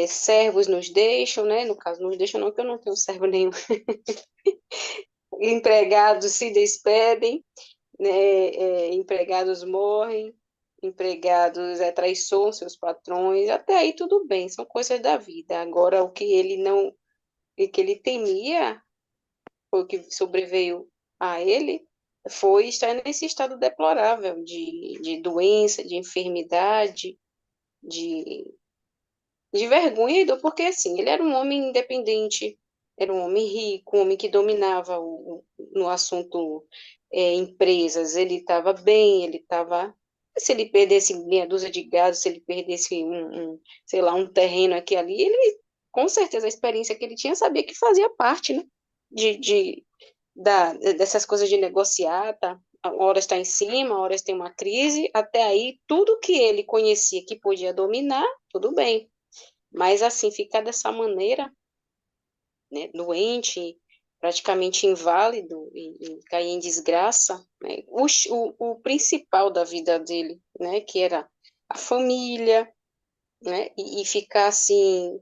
Servos nos deixam, né? No caso, nos deixam não, que eu não tenho servo nenhum. Empregados se despedem, né? Empregados morrem, empregados traiçoam seus patrões, até aí tudo bem, são coisas da vida. Agora, o que ele temia, foi o que sobreveio a ele, foi estar nesse estado deplorável de doença, de enfermidade, de, de vergonha e dor, porque assim, ele era um homem independente, era um homem rico, um homem que dominava no assunto empresas, ele estava bem, ele estava. Se ele perdesse meia dúzia de gado, se ele perdesse sei lá, um terreno aqui e ali, ele, com certeza, a experiência que ele tinha, sabia que fazia parte, né? De, dessas coisas de negociar, tá? Horas está em cima, horas tem uma crise, até aí tudo que ele conhecia que podia dominar, tudo bem. Mas assim, ficar dessa maneira, né, doente, praticamente inválido e cair em desgraça, né, o principal da vida dele, né, que era a família, né, e ficar assim,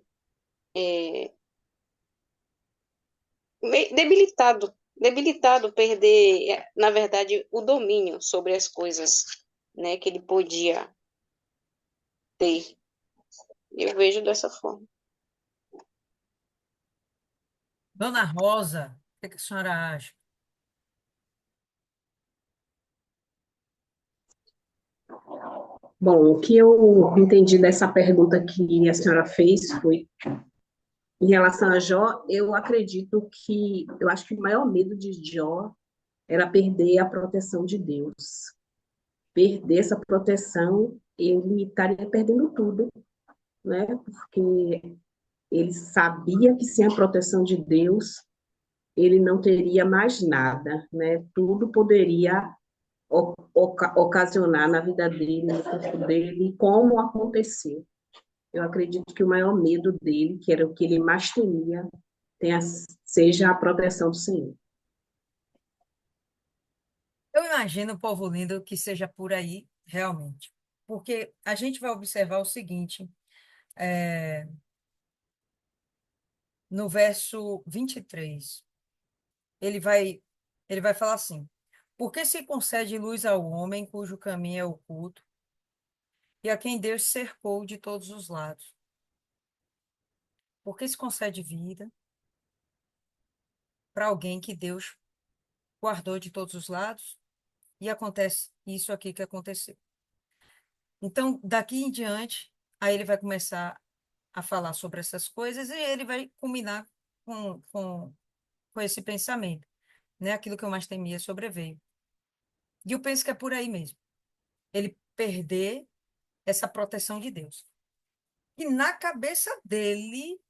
debilitado, perder, na verdade, o domínio sobre as coisas, né, que ele podia ter. Eu vejo dessa forma. Dona Rosa, o que a senhora acha? Bom, o que eu entendi dessa pergunta que a senhora fez foi, em relação a Jó, eu acho que o maior medo de Jó era perder a proteção de Deus. Perder essa proteção, ele estaria perdendo tudo, né? Porque ele sabia que sem a proteção de Deus, ele não teria mais nada, né? Tudo poderia ocasionar na vida dele, no corpo dele, como aconteceu. Eu acredito que o maior medo dele, que era o que ele mais temia, seja a proteção do Senhor. Eu imagino, povo lindo, que seja por aí, realmente. Porque a gente vai observar o seguinte, é, no verso 23, ele vai, ele vai falar assim: porque se concede luz ao homem cujo caminho é oculto, e a quem Deus cercou de todos os lados? Porque se concede vida para alguém que Deus guardou de todos os lados, e acontece isso aqui que aconteceu. Então, daqui em diante, aí ele vai começar a falar sobre essas coisas e ele vai culminar com esse pensamento, né? Aquilo que eu mais temia sobreveio. E eu penso que é por aí mesmo. Ele perder essa proteção de Deus. E na cabeça dele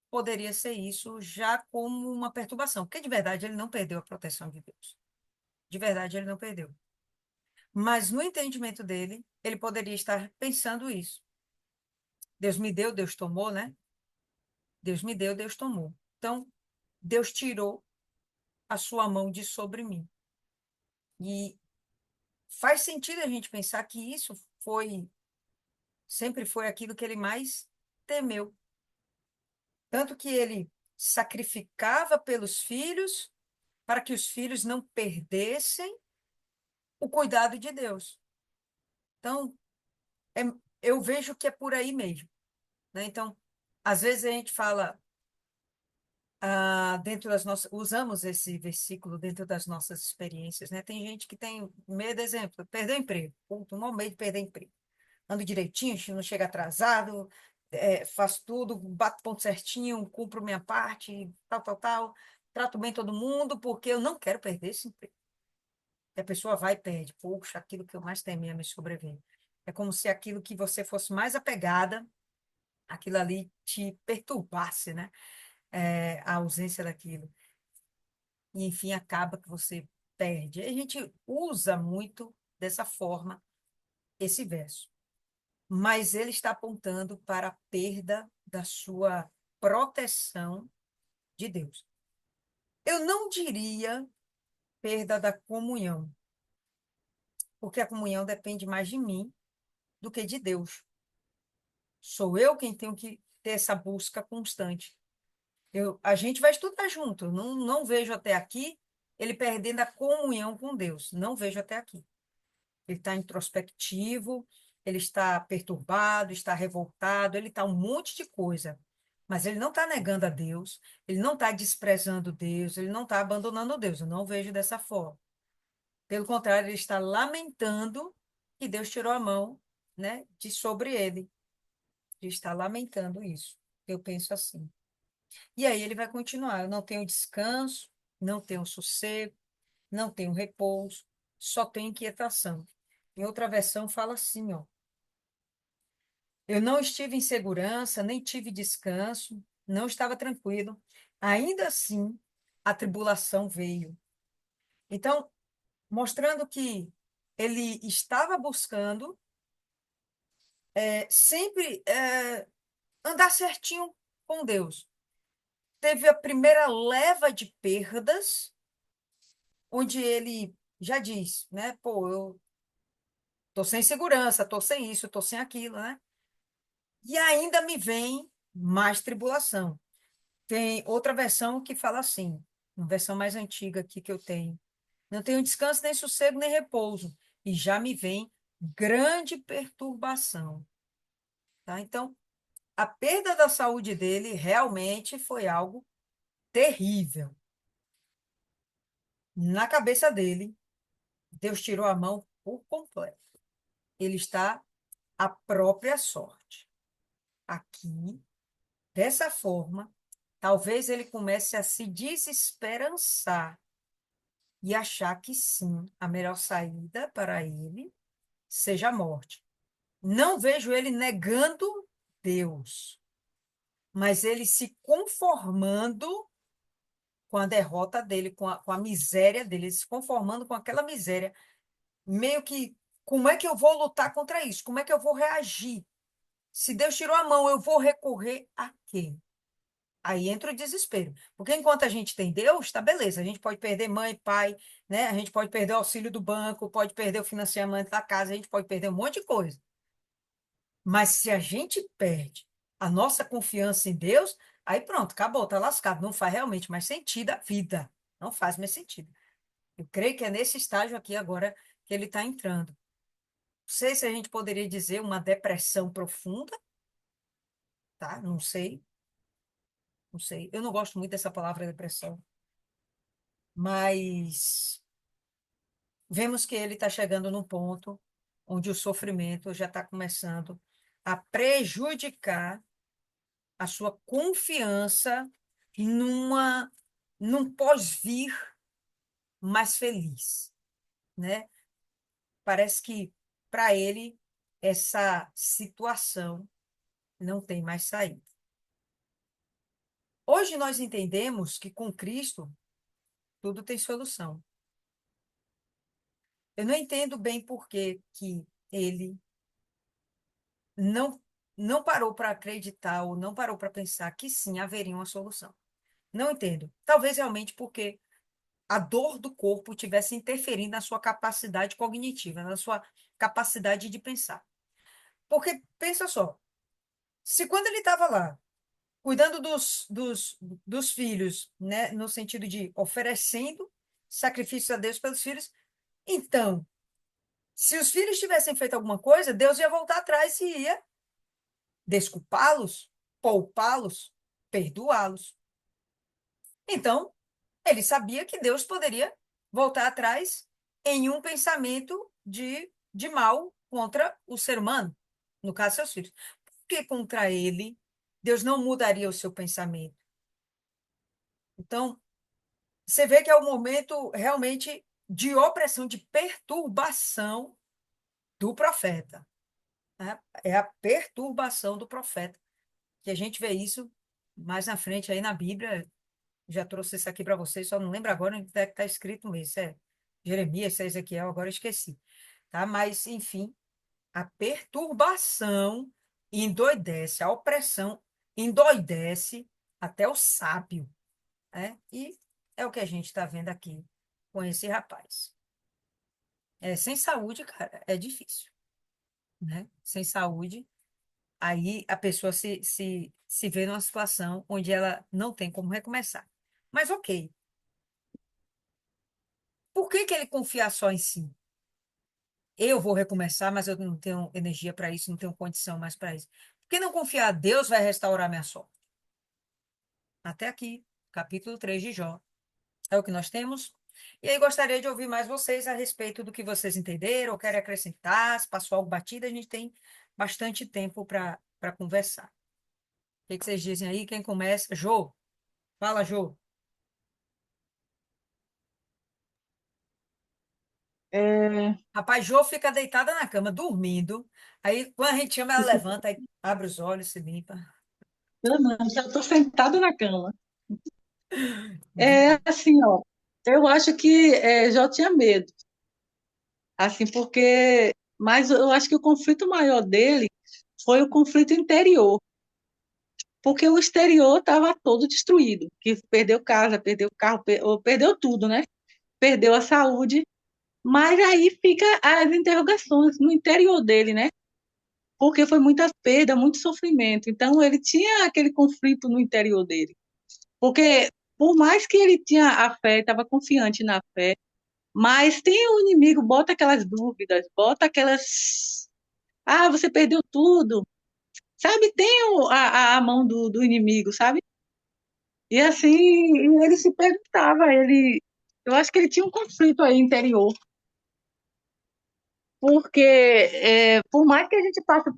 poderia ser isso já como uma perturbação, porque de verdade ele não perdeu a proteção de Deus. De verdade ele não perdeu. Mas no entendimento dele, ele poderia estar pensando isso. Deus me deu, Deus tomou, né? Deus me deu, Deus tomou. Então, Deus tirou a sua mão de sobre mim. E faz sentido a gente pensar que isso sempre foi aquilo que ele mais temeu. Tanto que ele sacrificava pelos filhos para que os filhos não perdessem o cuidado de Deus. Então, é- eu vejo que é por aí mesmo, né? Então, às vezes a gente fala dentro das nossas, usamos esse versículo dentro das nossas experiências, né? Tem gente que tem medo, exemplo, perder o emprego. Puta, um medo de perder emprego. Ando direitinho, não chega atrasado, faço tudo, bato ponto certinho, cumpro minha parte, tal, tal, tal. Trato bem todo mundo, porque eu não quero perder esse emprego. E a pessoa vai e perde. Puxa, aquilo que eu mais temia me sobreveio. É como se aquilo que você fosse mais apegada, aquilo ali te perturbasse, né? A ausência daquilo. E, enfim, acaba que você perde. A gente usa muito dessa forma esse verso. Mas ele está apontando para a perda da sua proteção de Deus. Eu não diria perda da comunhão, porque a comunhão depende mais de mim do que de Deus. Sou eu quem tenho que ter essa busca constante. A gente vai estudar junto. Não vejo até aqui ele perdendo a comunhão com Deus. Não vejo até aqui. Ele está introspectivo, ele está perturbado, está revoltado, ele está um monte de coisa. Mas ele não está negando a Deus, ele não está desprezando Deus, ele não está abandonando Deus. Eu não vejo dessa forma. Pelo contrário, ele está lamentando que Deus tirou a mão, né, de sobre ele. Ele está lamentando isso. Eu penso assim. E aí ele vai continuar. Eu não tenho descanso, não tenho sossego, não tenho repouso, só tenho inquietação. Em outra versão fala assim, ó. Eu não estive em segurança, nem tive descanso, não estava tranquilo. Ainda assim, a tribulação veio. Então, mostrando que ele estava buscando sempre andar certinho com Deus. Teve a primeira leva de perdas, onde ele já diz, né? Pô, eu tô sem segurança, tô sem isso, tô sem aquilo, né? E ainda me vem mais tribulação. Tem outra versão que fala assim, uma versão mais antiga aqui que eu tenho. Não tenho descanso, nem sossego, nem repouso. E já me vem grande perturbação. Tá? Então, a perda da saúde dele realmente foi algo terrível. Na cabeça dele, Deus tirou a mão por completo. Ele está à própria sorte. Aqui, dessa forma, talvez ele comece a se desesperançar e achar que sim, a melhor saída para ele seja a morte. Não vejo ele negando Deus, mas ele se conformando com a derrota dele, com a miséria dele, ele se conformando com aquela miséria, meio que, como é que eu vou lutar contra isso? Como é que eu vou reagir? Se Deus tirou a mão, eu vou recorrer a quem? Aí entra o desespero. Porque enquanto a gente tem Deus, tá beleza. A gente pode perder mãe, pai, né? A gente pode perder o auxílio do banco, pode perder o financiamento da casa, a gente pode perder um monte de coisa. Mas se a gente perde a nossa confiança em Deus, aí pronto, acabou, tá lascado. Não faz realmente mais sentido a vida. Não faz mais sentido. Eu creio que é nesse estágio aqui agora que ele está entrando. Não sei se a gente poderia dizer uma depressão profunda, tá? Não sei, não sei. Eu não gosto muito dessa palavra depressão, mas vemos que ele está chegando num ponto onde o sofrimento já está começando a prejudicar a sua confiança numa, num pós-vir mais feliz, né? Parece que para ele essa situação não tem mais saída. Hoje nós entendemos que com Cristo tudo tem solução. Eu não entendo bem por que ele não não parou para acreditar ou não parou para pensar que sim, haveria uma solução. Não entendo. Talvez realmente porque a dor do corpo tivesse interferindo na sua capacidade cognitiva, na sua capacidade de pensar. Porque, pensa só, se quando ele estava lá, cuidando dos filhos, né, no sentido de oferecendo sacrifício a Deus pelos filhos, então, se os filhos tivessem feito alguma coisa, Deus ia voltar atrás e ia desculpá-los, poupá-los, perdoá-los. Então, ele sabia que Deus poderia voltar atrás em um pensamento de mal contra o ser humano, no caso, seus filhos. Porque contra ele, Deus não mudaria o seu pensamento. Então, você vê que é um momento realmente de opressão, de perturbação do profeta, né? É a perturbação do profeta, que a gente vê isso mais na frente aí na Bíblia. Já trouxe isso aqui para vocês, só não lembro agora onde é que está escrito mesmo. Se é Jeremias, se é Ezequiel, agora eu esqueci. Tá? Mas, enfim, a perturbação endoidece, a opressão endoidece até o sábio, né? E é o que a gente está vendo aqui com esse rapaz. Sem saúde, cara, é difícil, né? Sem saúde, aí a pessoa se vê numa situação onde ela não tem como recomeçar. Mas ok, por que ele confiar só em si? Eu vou recomeçar, mas eu não tenho energia para isso, não tenho condição mais para isso. Por que não confiar? Deus vai restaurar minha sorte. Até aqui, capítulo 3 de Jó. É o que nós temos. E aí gostaria de ouvir mais vocês a respeito do que vocês entenderam ou querem acrescentar. Se passou algo batido, a gente tem bastante tempo para conversar. O que que vocês dizem aí? Quem começa? Jô. Fala, Jô. É, Rapaz, Jô fica deitada na cama, dormindo. Aí, quando a gente chama, ela levanta, aí abre os olhos, se limpa. eu não, já estou sentada na cama. É assim, ó, eu acho que Jó tinha medo, assim, mas eu acho que o conflito maior dele foi o conflito interior, porque o exterior estava todo destruído, que perdeu casa, perdeu carro, ou perdeu tudo, né? Perdeu a saúde, mas aí fica as interrogações no interior dele, né? Porque foi muita perda, muito sofrimento. Então ele tinha aquele conflito no interior dele. Porque por mais que ele tinha a fé, estava confiante na fé, mas tem o inimigo, bota aquelas dúvidas, bota aquelas. Ah, você perdeu tudo. Sabe? Tem a mão do inimigo, sabe? E assim, ele se perguntava, eu acho que ele tinha um conflito aí interior, porque por mais que a gente passa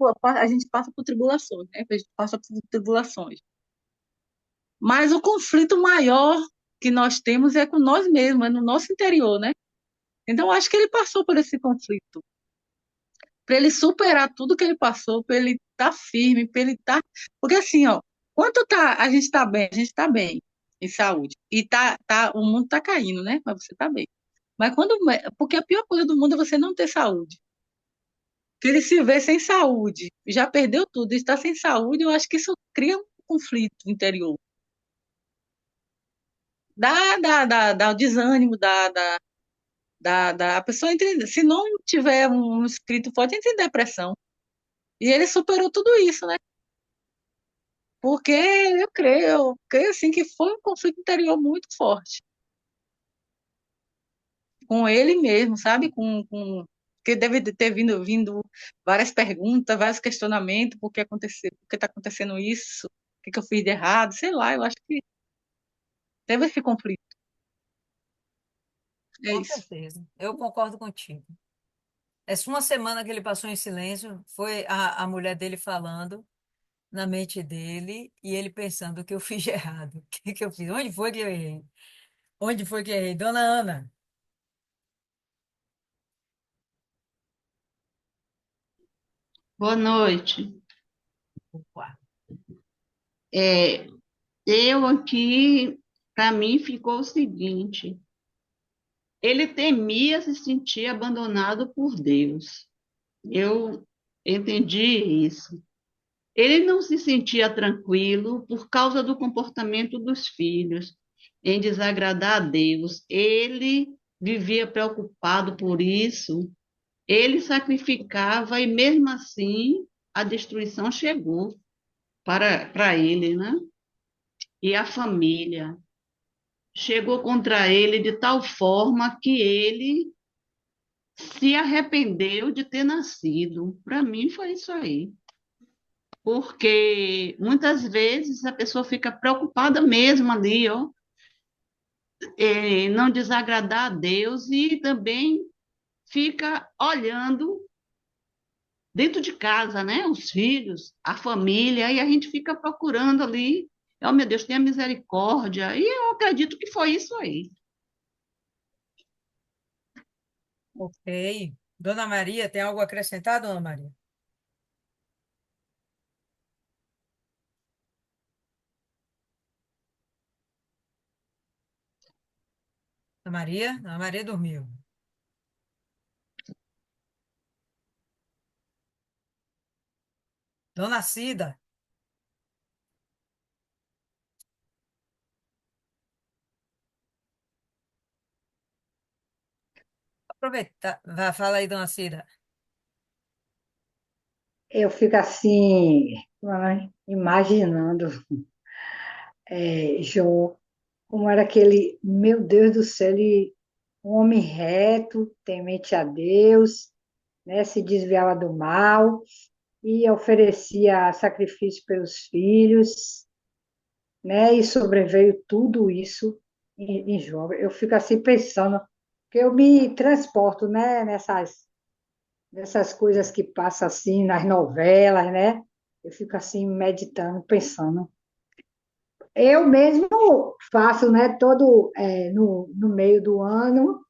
por tribulações, né? A gente passa por tribulações, mas o conflito maior que nós temos é com nós mesmos, é no nosso interior, né? Então, eu acho que ele passou por esse conflito. Para ele superar tudo que ele passou, para ele estar firme, para ele estar. Porque assim, ó, a gente está bem, a gente está bem em saúde. E o mundo está caindo, né? Mas você está bem. Mas porque a pior coisa do mundo é você não ter saúde. Que ele se vê sem saúde, já perdeu tudo, está sem saúde, eu acho que isso cria um conflito interior. Dá o desânimo, a pessoa entra, se não tiver um espírito forte, entra em depressão. E ele superou tudo isso, né? Porque eu creio assim que foi um conflito interior muito forte com ele mesmo, sabe? Que deve ter vindo várias perguntas, vários questionamentos, por que aconteceu, por que está acontecendo isso, o que eu fiz de errado, sei lá, eu acho que teve esse conflito. É Com isso. certeza. Eu concordo contigo. Essa uma semana que ele passou em silêncio, foi a mulher dele falando na mente dele e ele pensando o que eu fiz de errado. O que que eu fiz? Onde foi que eu errei? Onde foi que eu errei? Dona Ana. Boa noite. Opa. É, eu aqui, para mim, ficou o seguinte: ele temia se sentir abandonado por Deus. Eu entendi isso. Ele não se sentia tranquilo por causa do comportamento dos filhos, em desagradar a Deus. Ele vivia preocupado por isso. Ele sacrificava e, mesmo assim, a destruição chegou para ele, né? E a família chegou contra ele de tal forma que ele se arrependeu de ter nascido. Para mim foi isso aí. Porque muitas vezes a pessoa fica preocupada mesmo ali, ó, não desagradar a Deus e também fica olhando dentro de casa, né? Os filhos, a família, e a gente fica procurando ali. Oh, meu Deus, tenha misericórdia. E eu acredito que foi isso aí. Ok. Dona Maria, tem algo a acrescentar, Dona Maria? Dona Maria? Dona Maria dormiu. Dona Cida, aproveita. Vai, fala aí, Dona Cida. Eu fico assim, imaginando, Jó, como era aquele, meu Deus do céu, ele, um homem reto, temente a Deus, né, se desviava do mal e oferecia sacrifício pelos filhos, né, e sobreveio tudo isso. em Jó. Eu fico assim pensando, que eu me transporto, né, nessas coisas que passam assim nas novelas, né? Eu fico assim meditando, pensando. Eu mesmo faço, né, no meio do ano,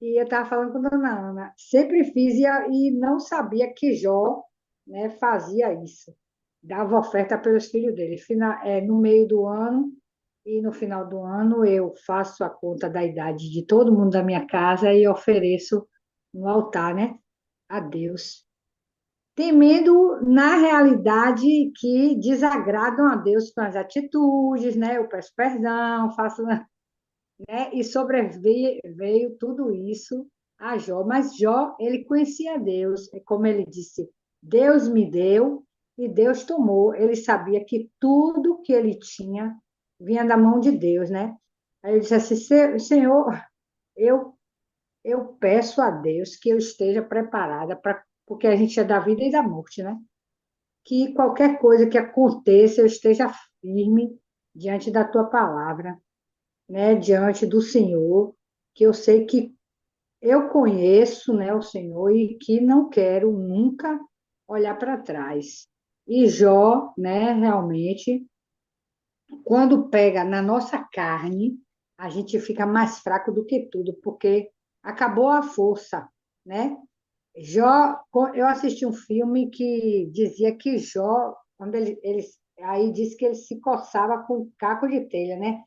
e eu estava falando com a dona Ana, sempre fiz e não sabia que Jó, né, fazia isso. Dava oferta pelos filhos dele. No meio do ano e no final do ano eu faço a conta da idade de todo mundo da minha casa e ofereço no altar, né, a Deus. Temendo, na realidade, que desagradam a Deus com as atitudes, né? Eu peço perdão, faço, né? E sobreveio tudo isso a Jó. Mas Jó, ele conhecia Deus, é como ele disse: Deus me deu e Deus tomou. Ele sabia que tudo que ele tinha vinha da mão de Deus, né? Aí ele disse assim: Senhor, eu, eu peço a Deus que eu esteja preparada para. Porque a gente é da vida e da morte, né? Que qualquer coisa que aconteça, eu esteja firme diante da tua palavra, né? Diante do Senhor, que eu sei que eu conheço, né, o Senhor e que não quero nunca olhar para trás. E Jó, né, realmente, quando pega na nossa carne, a gente fica mais fraco do que tudo, porque acabou a força, né? Eu assisti um filme que dizia que Jó, quando aí disse que ele se coçava com caco de telha, né?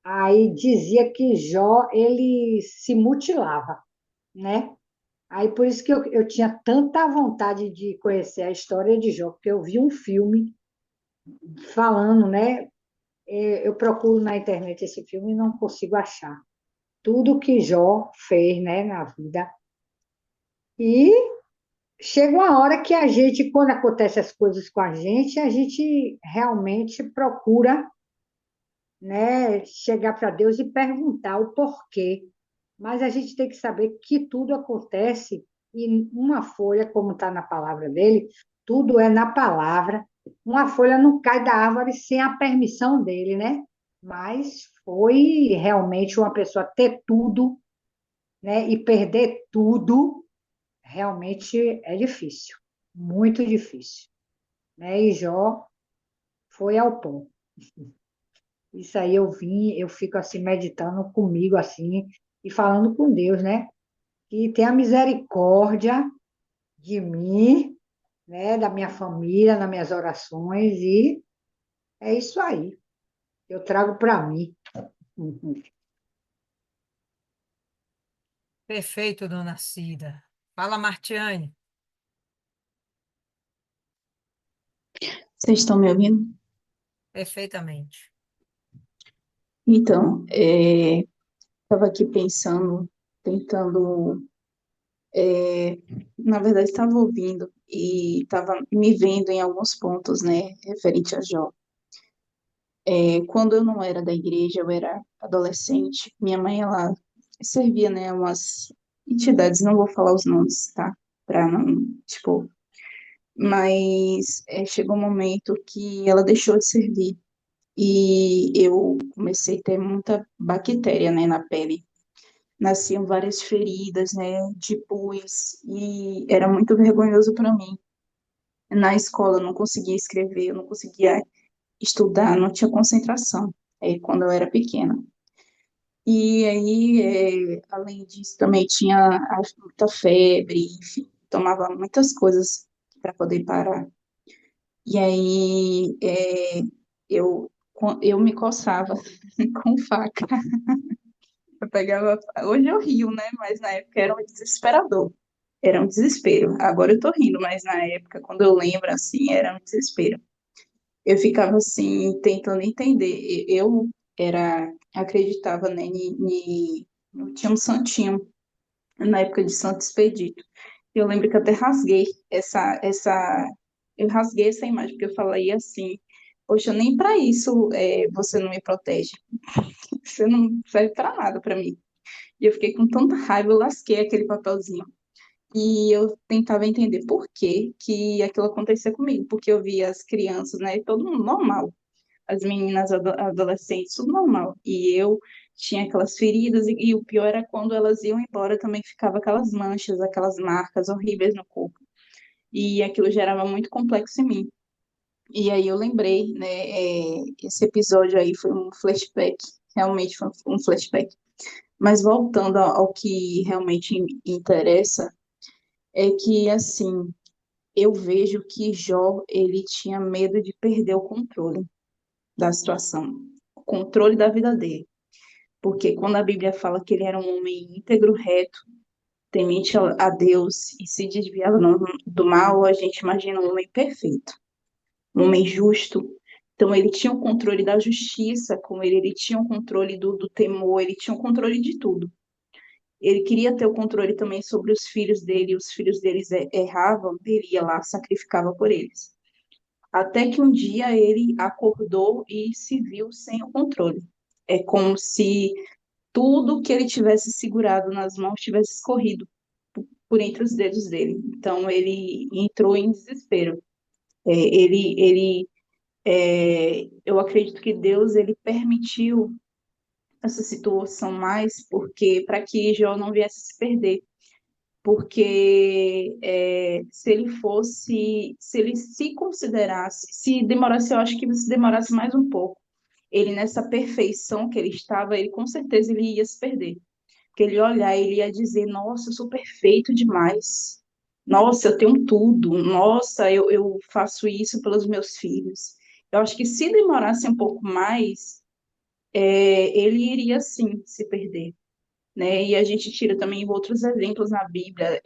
Aí dizia que Jó, ele se mutilava, né? Aí por isso que eu tinha tanta vontade de conhecer a história de Jó, porque eu vi um filme falando, né? Eu procuro na internet esse filme e não consigo achar. Tudo que Jó fez, né, na vida. E chega uma hora que a gente, quando acontecem as coisas com a gente realmente procura, né, chegar para Deus e perguntar o porquê. Mas a gente tem que saber que tudo acontece em uma folha, como está na palavra dele, tudo é na palavra. Uma folha não cai da árvore sem a permissão dele, né? Mas foi realmente uma pessoa ter tudo, né, e perder tudo, realmente é difícil, muito difícil, né? E Jó foi ao pão. Isso aí eu fico assim meditando comigo assim e falando com Deus, né? Que tenha misericórdia de mim, né, da minha família, nas minhas orações e é isso aí. Eu trago para mim. Perfeito, dona Cida. Fala, Martiane. Vocês estão me ouvindo? Perfeitamente. Então, estava aqui pensando, tentando, é, na verdade, estava ouvindo e estava me vendo em alguns pontos, né, referente a Jó. Quando eu não era da igreja, eu era adolescente, minha mãe, ela servia, né, umas entidades, não vou falar os nomes, tá? Para não, tipo, mas chegou um momento que ela deixou de servir. E eu comecei a ter muita bactéria, né, na pele. Nasciam várias feridas, né, de pus, e era muito vergonhoso para mim. Na escola eu não conseguia escrever, eu não conseguia estudar, não tinha concentração, quando eu era pequena. E aí, além disso, também tinha muita febre, enfim, tomava muitas coisas para poder parar. E aí, eu me coçava com faca. Eu pegava. Hoje eu rio, né? Mas na época era um desesperador. Era um desespero. Agora eu tô rindo, mas na época, quando eu lembro assim, era um desespero. Eu ficava assim, tentando entender. Eu acreditava, né, tinha um santinho na época de Santo Expedito. Eu lembro que eu até rasguei eu rasguei essa imagem, porque eu falei assim, poxa, nem para isso você não me protege. Você não serve para nada para mim. E eu fiquei com tanta raiva, eu lasquei aquele papelzinho. E eu tentava entender por que que aquilo acontecia comigo, porque eu via as crianças, né, todo mundo normal, as meninas adolescentes, tudo normal. E eu tinha aquelas feridas, e o pior era quando elas iam embora também ficava aquelas manchas, aquelas marcas horríveis no corpo. E aquilo gerava muito complexo em mim. E aí eu lembrei, né, esse episódio aí foi um flashback, realmente foi um flashback. Mas voltando ao que realmente me interessa, é que, assim, eu vejo que Jó, ele tinha medo de perder o controle da situação, o controle da vida dele. Porque quando a Bíblia fala que ele era um homem íntegro, reto, temente a Deus e se desviava do mal, a gente imagina um homem perfeito, um homem justo. Então, ele tinha o controle da justiça com ele tinha o controle do temor, ele tinha o controle de tudo. Ele queria ter o controle também sobre os filhos dele, e os filhos deles erravam, ele ia lá, sacrificava por eles. Até que um dia ele acordou e se viu sem o controle. É como se tudo que ele tivesse segurado nas mãos tivesse escorrido por entre os dedos dele. Então ele entrou em desespero. Eu acredito que Deus ele permitiu essa situação mais porque para que Jó não viesse se perder, porque se ele se considerasse, se demorasse, eu acho que se demorasse mais um pouco, ele nessa perfeição que ele estava, ele com certeza ele ia se perder. Porque ele ia olhar, ele ia dizer, nossa, eu sou perfeito demais. Nossa, eu tenho tudo. Nossa, eu faço isso pelos meus filhos. Eu acho que se demorasse um pouco mais, ele iria sim se perder, né? E a gente tira também outros exemplos na Bíblia,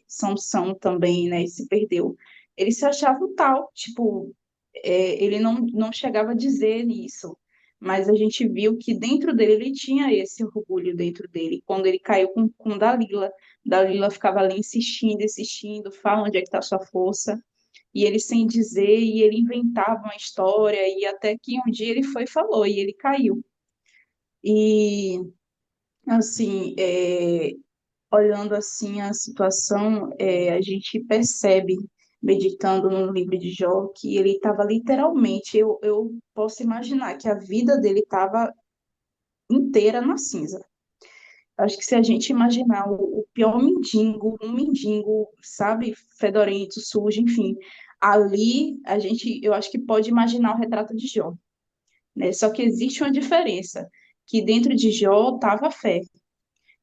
Sansão também, né, se perdeu. Ele se achava um tal, tipo, ele não chegava a dizer isso, mas a gente viu que dentro dele ele tinha esse orgulho dentro dele. Quando ele caiu com Dalila, Dalila ficava ali insistindo, insistindo, fala onde é que está a sua força, e ele sem dizer, e ele inventava uma história, e até que um dia ele foi e falou, e ele caiu. E, assim, olhando assim a situação, a gente percebe, meditando no livro de Jó, que ele estava literalmente, eu posso imaginar que a vida dele estava inteira na cinza. Acho que se a gente imaginar o pior mendigo, um mendigo, sabe, fedorento, sujo, enfim, ali eu acho que pode imaginar o retrato de Jó, né? Só que existe uma diferença, que dentro de Jó estava a fé.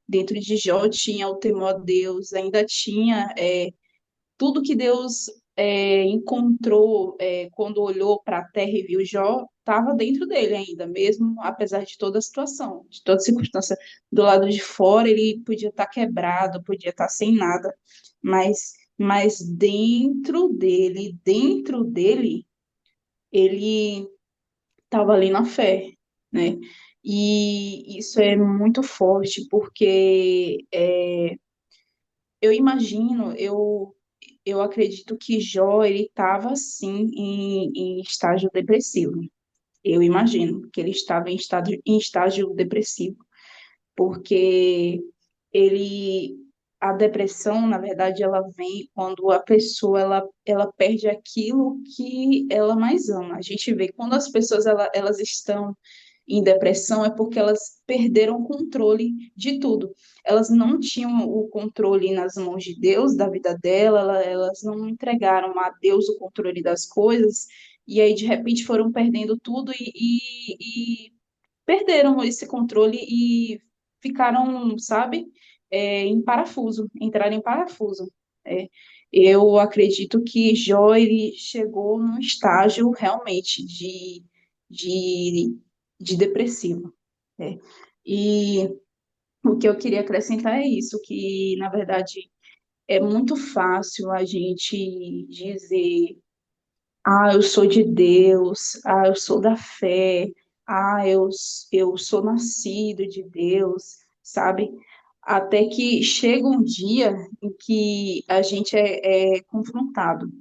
Dentro de Jó tinha o temor a Deus, ainda tinha tudo que Deus encontrou quando olhou para a terra e viu Jó, estava dentro dele ainda, mesmo apesar de toda a situação, de toda a circunstância. Do lado de fora, ele podia estar quebrado, podia estar sem nada, mas dentro dele, ele estava ali na fé, né? E isso é muito forte, porque eu imagino, eu acredito que Jó, ele estava, assim, em estágio depressivo. Eu imagino que ele estava em estágio depressivo, porque ele, a depressão, na verdade, ela vem quando a pessoa, ela perde aquilo que ela mais ama. A gente vê, quando as pessoas, elas estão em depressão, é porque elas perderam o controle de tudo. Elas não tinham o controle nas mãos de Deus, da vida dela, elas não entregaram a Deus o controle das coisas, e aí, de repente, foram perdendo tudo e perderam esse controle e ficaram, sabe, em parafuso, entraram em parafuso. É, eu acredito que Jó, ele chegou num estágio realmente de, de depressivo. É. E o que eu queria acrescentar é isso, que, na verdade, é muito fácil a gente dizer eu sou de Deus, eu sou da fé, eu sou nascido de Deus, sabe? Até que chega um dia em que a gente é confrontado.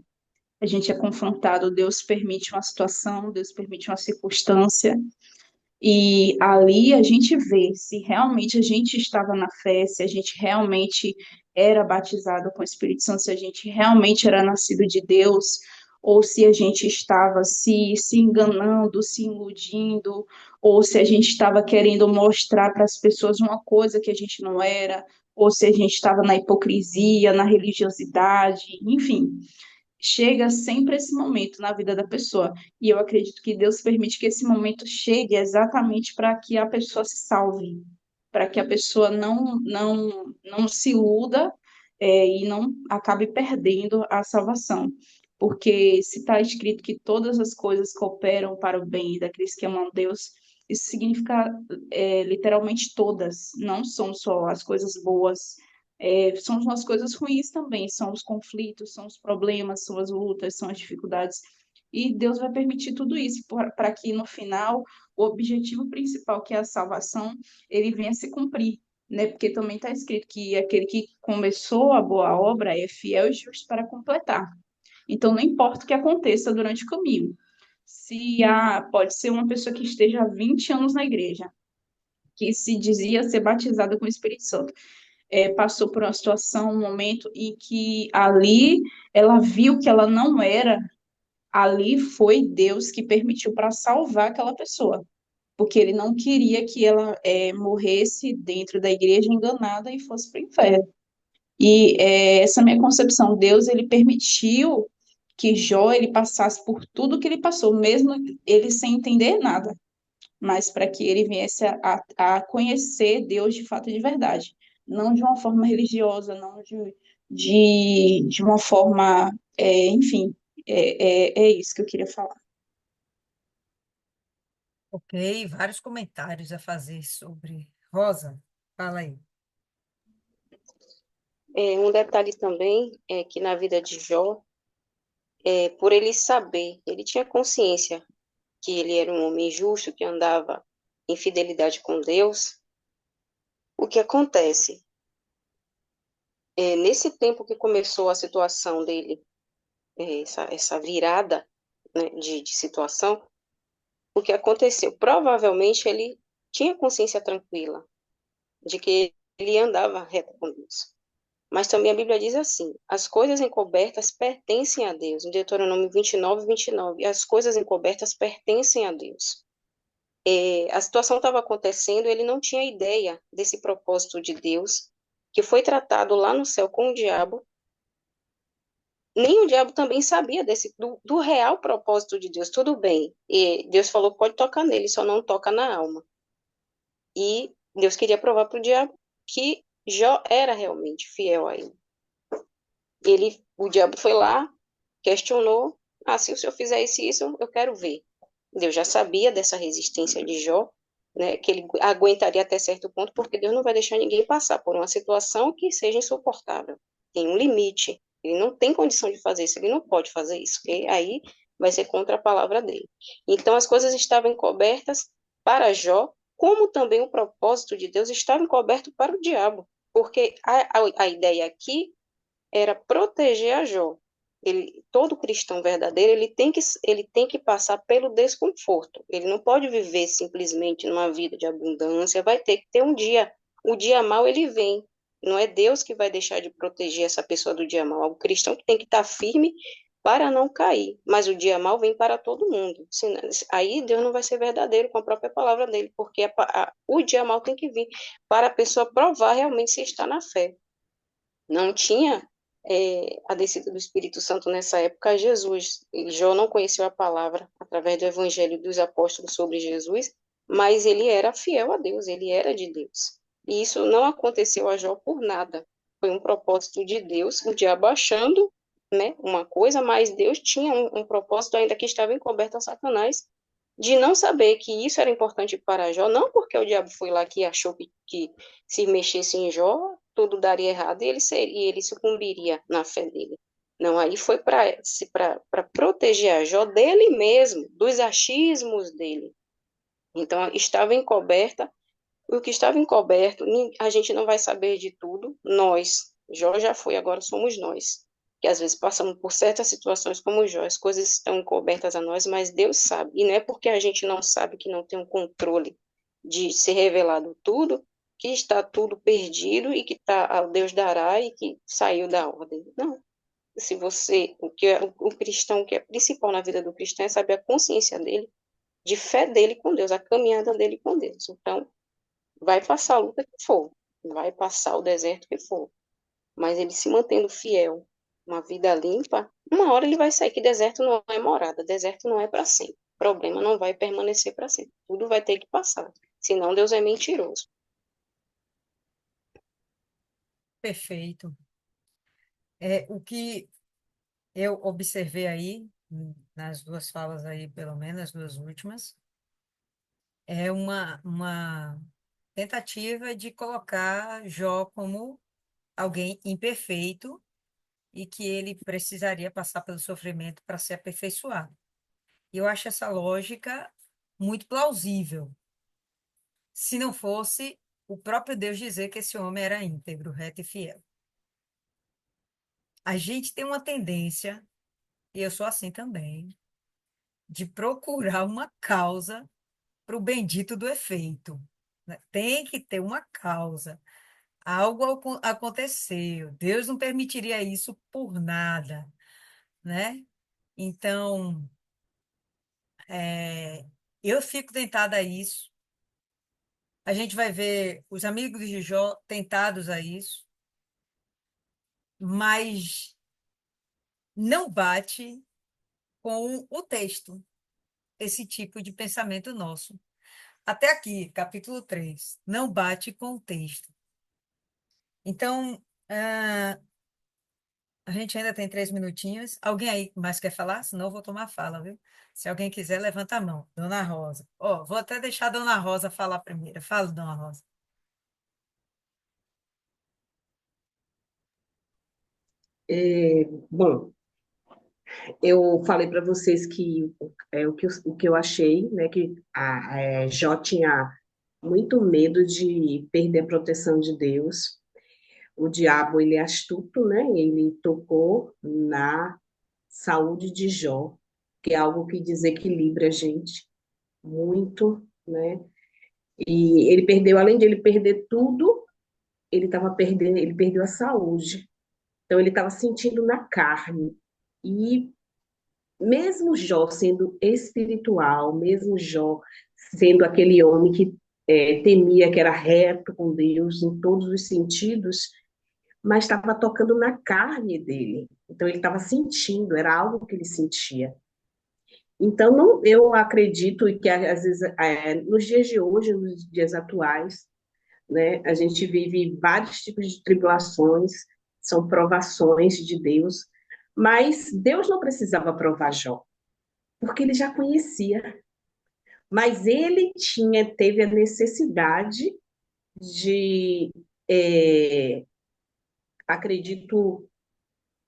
A gente é confrontado, Deus permite uma situação, Deus permite uma circunstância, e ali a gente vê se realmente a gente estava na fé, se a gente realmente era batizado com o Espírito Santo, se a gente realmente era nascido de Deus, ou se a gente estava se enganando, se iludindo, ou se a gente estava querendo mostrar para as pessoas uma coisa que a gente não era, ou se a gente estava na hipocrisia, na religiosidade, enfim. Chega sempre esse momento na vida da pessoa. E eu acredito que Deus permite que esse momento chegue exatamente para que a pessoa se salve, para que a pessoa não se iluda, e não acabe perdendo a salvação. Porque se está escrito que todas as coisas cooperam para o bem daqueles que amam Deus, isso significa literalmente todas, não são só as coisas boas, são as coisas ruins também, são os conflitos, são os problemas, são as lutas, são as dificuldades. E Deus vai permitir tudo isso para que no final o objetivo principal, que é a salvação, ele venha a se cumprir, né? Porque também está escrito que aquele que começou a boa obra é fiel e justo para completar. Então, não importa o que aconteça durante o caminho. Pode ser uma pessoa que esteja há 20 anos na igreja, que se dizia ser batizada com o Espírito Santo, passou por uma situação, um momento em que ali ela viu que ela não era, ali foi Deus que permitiu para salvar aquela pessoa, porque ele não queria que ela morresse dentro da igreja enganada e fosse para o inferno. E essa minha concepção, Deus, ele permitiu que Jó ele passasse por tudo que ele passou, mesmo ele sem entender nada, mas para que ele viesse a conhecer Deus de fato e de verdade, não de uma forma religiosa, não de uma forma, enfim, é isso que eu queria falar. Ok, vários comentários a fazer sobre. Rosa, fala aí. Um detalhe também é que na vida de Jó, por ele saber, ele tinha consciência que ele era um homem justo, que andava em fidelidade com Deus. O que acontece? Nesse tempo que começou a situação dele, essa virada, né, de situação, o que aconteceu? Provavelmente ele tinha consciência tranquila de que ele andava reto com Deus. Mas também a Bíblia diz assim: as coisas encobertas pertencem a Deus. Em Deuteronômio 29, 29. As coisas encobertas pertencem a Deus. A situação estava acontecendo, ele não tinha ideia desse propósito de Deus, que foi tratado lá no céu com o diabo. Nem o diabo também sabia do real propósito de Deus. Tudo bem. E Deus falou: pode tocar nele, só não toca na alma. E Deus queria provar para o diabo que Jó era realmente fiel a ele. O diabo foi lá, questionou: se o senhor fizer isso, eu quero ver. Deus já sabia dessa resistência de Jó, né, que ele aguentaria até certo ponto, porque Deus não vai deixar ninguém passar por uma situação que seja insuportável. Tem um limite. Ele não tem condição de fazer isso, ele não pode fazer isso, porque aí vai ser contra a palavra dele. Então, as coisas estavam encobertas para Jó, como também o propósito de Deus estava encoberto para o diabo, porque a ideia aqui era proteger a Jó. Todo cristão verdadeiro, ele tem que passar pelo desconforto. Ele não pode viver simplesmente numa vida de abundância, vai ter que ter um dia. O dia mau, ele vem. Não é Deus que vai deixar de proteger essa pessoa do dia mau. O cristão tem que estar firme para não cair. Mas o dia mau vem para todo mundo. Aí Deus não vai ser verdadeiro com a própria palavra dele, porque o dia mau tem que vir para a pessoa provar realmente se está na fé. Não tinha a descida do Espírito Santo nessa época, Jesus. Jó não conheceu a palavra através do Evangelho dos Apóstolos sobre Jesus, mas ele era fiel a Deus, ele era de Deus. E isso não aconteceu a Jó por nada. Foi um propósito de Deus, o diabo achando, né, uma coisa, mas Deus tinha um propósito ainda que estava encoberto a Satanás, de não saber que isso era importante para Jó, não porque o diabo foi lá que achou que se mexesse em Jó, tudo daria errado e ele sucumbiria na fé dele. Não, aí foi para proteger a Jó dele mesmo, dos achismos dele. Então, estava encoberta, o que estava encoberto, a gente não vai saber de tudo, Jó já foi, agora somos nós, que às vezes passamos por certas situações como Jó, as coisas estão encobertas a nós, mas Deus sabe, e não é porque a gente não sabe que não tem um controle de ser revelado tudo, que está tudo perdido e que Deus dará e que saiu da ordem. Não. Se você, o cristão, o que é principal na vida do cristão é saber a consciência dele, de fé dele com Deus, a caminhada dele com Deus. Então, vai passar a luta que for, vai passar o deserto que for, mas ele se mantendo fiel, uma vida limpa, uma hora ele vai sair, que deserto não é morada, deserto não é para sempre. O problema não vai permanecer para sempre. Tudo vai ter que passar. Senão Deus é mentiroso. Perfeito. O que eu observei aí, nas duas falas aí, pelo menos, as duas últimas, é uma tentativa de colocar Jó como alguém imperfeito e que ele precisaria passar pelo sofrimento para ser aperfeiçoado. E eu acho essa lógica muito plausível, se não fosse o próprio Deus dizer que esse homem era íntegro, reto e fiel. A gente tem uma tendência, e eu sou assim também, de procurar uma causa para o bendito do efeito, né? Tem que ter uma causa. Algo aconteceu. Deus não permitiria isso por nada, né? Então, eu fico tentada a isso. A gente vai ver os amigos de Jó tentados a isso, mas não bate com o texto, esse tipo de pensamento nosso. Até aqui, capítulo 3 não bate com o texto. Então, a gente ainda tem 3 minutinhos. Alguém aí mais quer falar? Senão eu vou tomar fala, viu? Se alguém quiser, levanta a mão. Dona Rosa. Ó, vou até deixar a Dona Rosa falar primeiro. Fala, Dona Rosa. Bom, eu falei para vocês que o que eu achei, né, que Jó tinha muito medo de perder a proteção de Deus. O diabo, ele é astuto, né? Ele tocou na saúde de Jó, que é algo que desequilibra a gente muito, né? E ele perdeu, além de ele perder tudo, ele perdeu a saúde. Então ele estava sentindo na carne. E mesmo Jó sendo espiritual, mesmo Jó sendo aquele homem que temia, que era reto com Deus em todos os sentidos, mas estava tocando na carne dele. Então ele estava sentindo, era algo que ele sentia. Então não, eu acredito que às vezes nos dias de hoje, nos dias atuais, né, a gente vive vários tipos de tribulações, são provações de Deus, mas Deus não precisava provar Jó, porque ele já conhecia. Mas ele teve a necessidade de, acredito,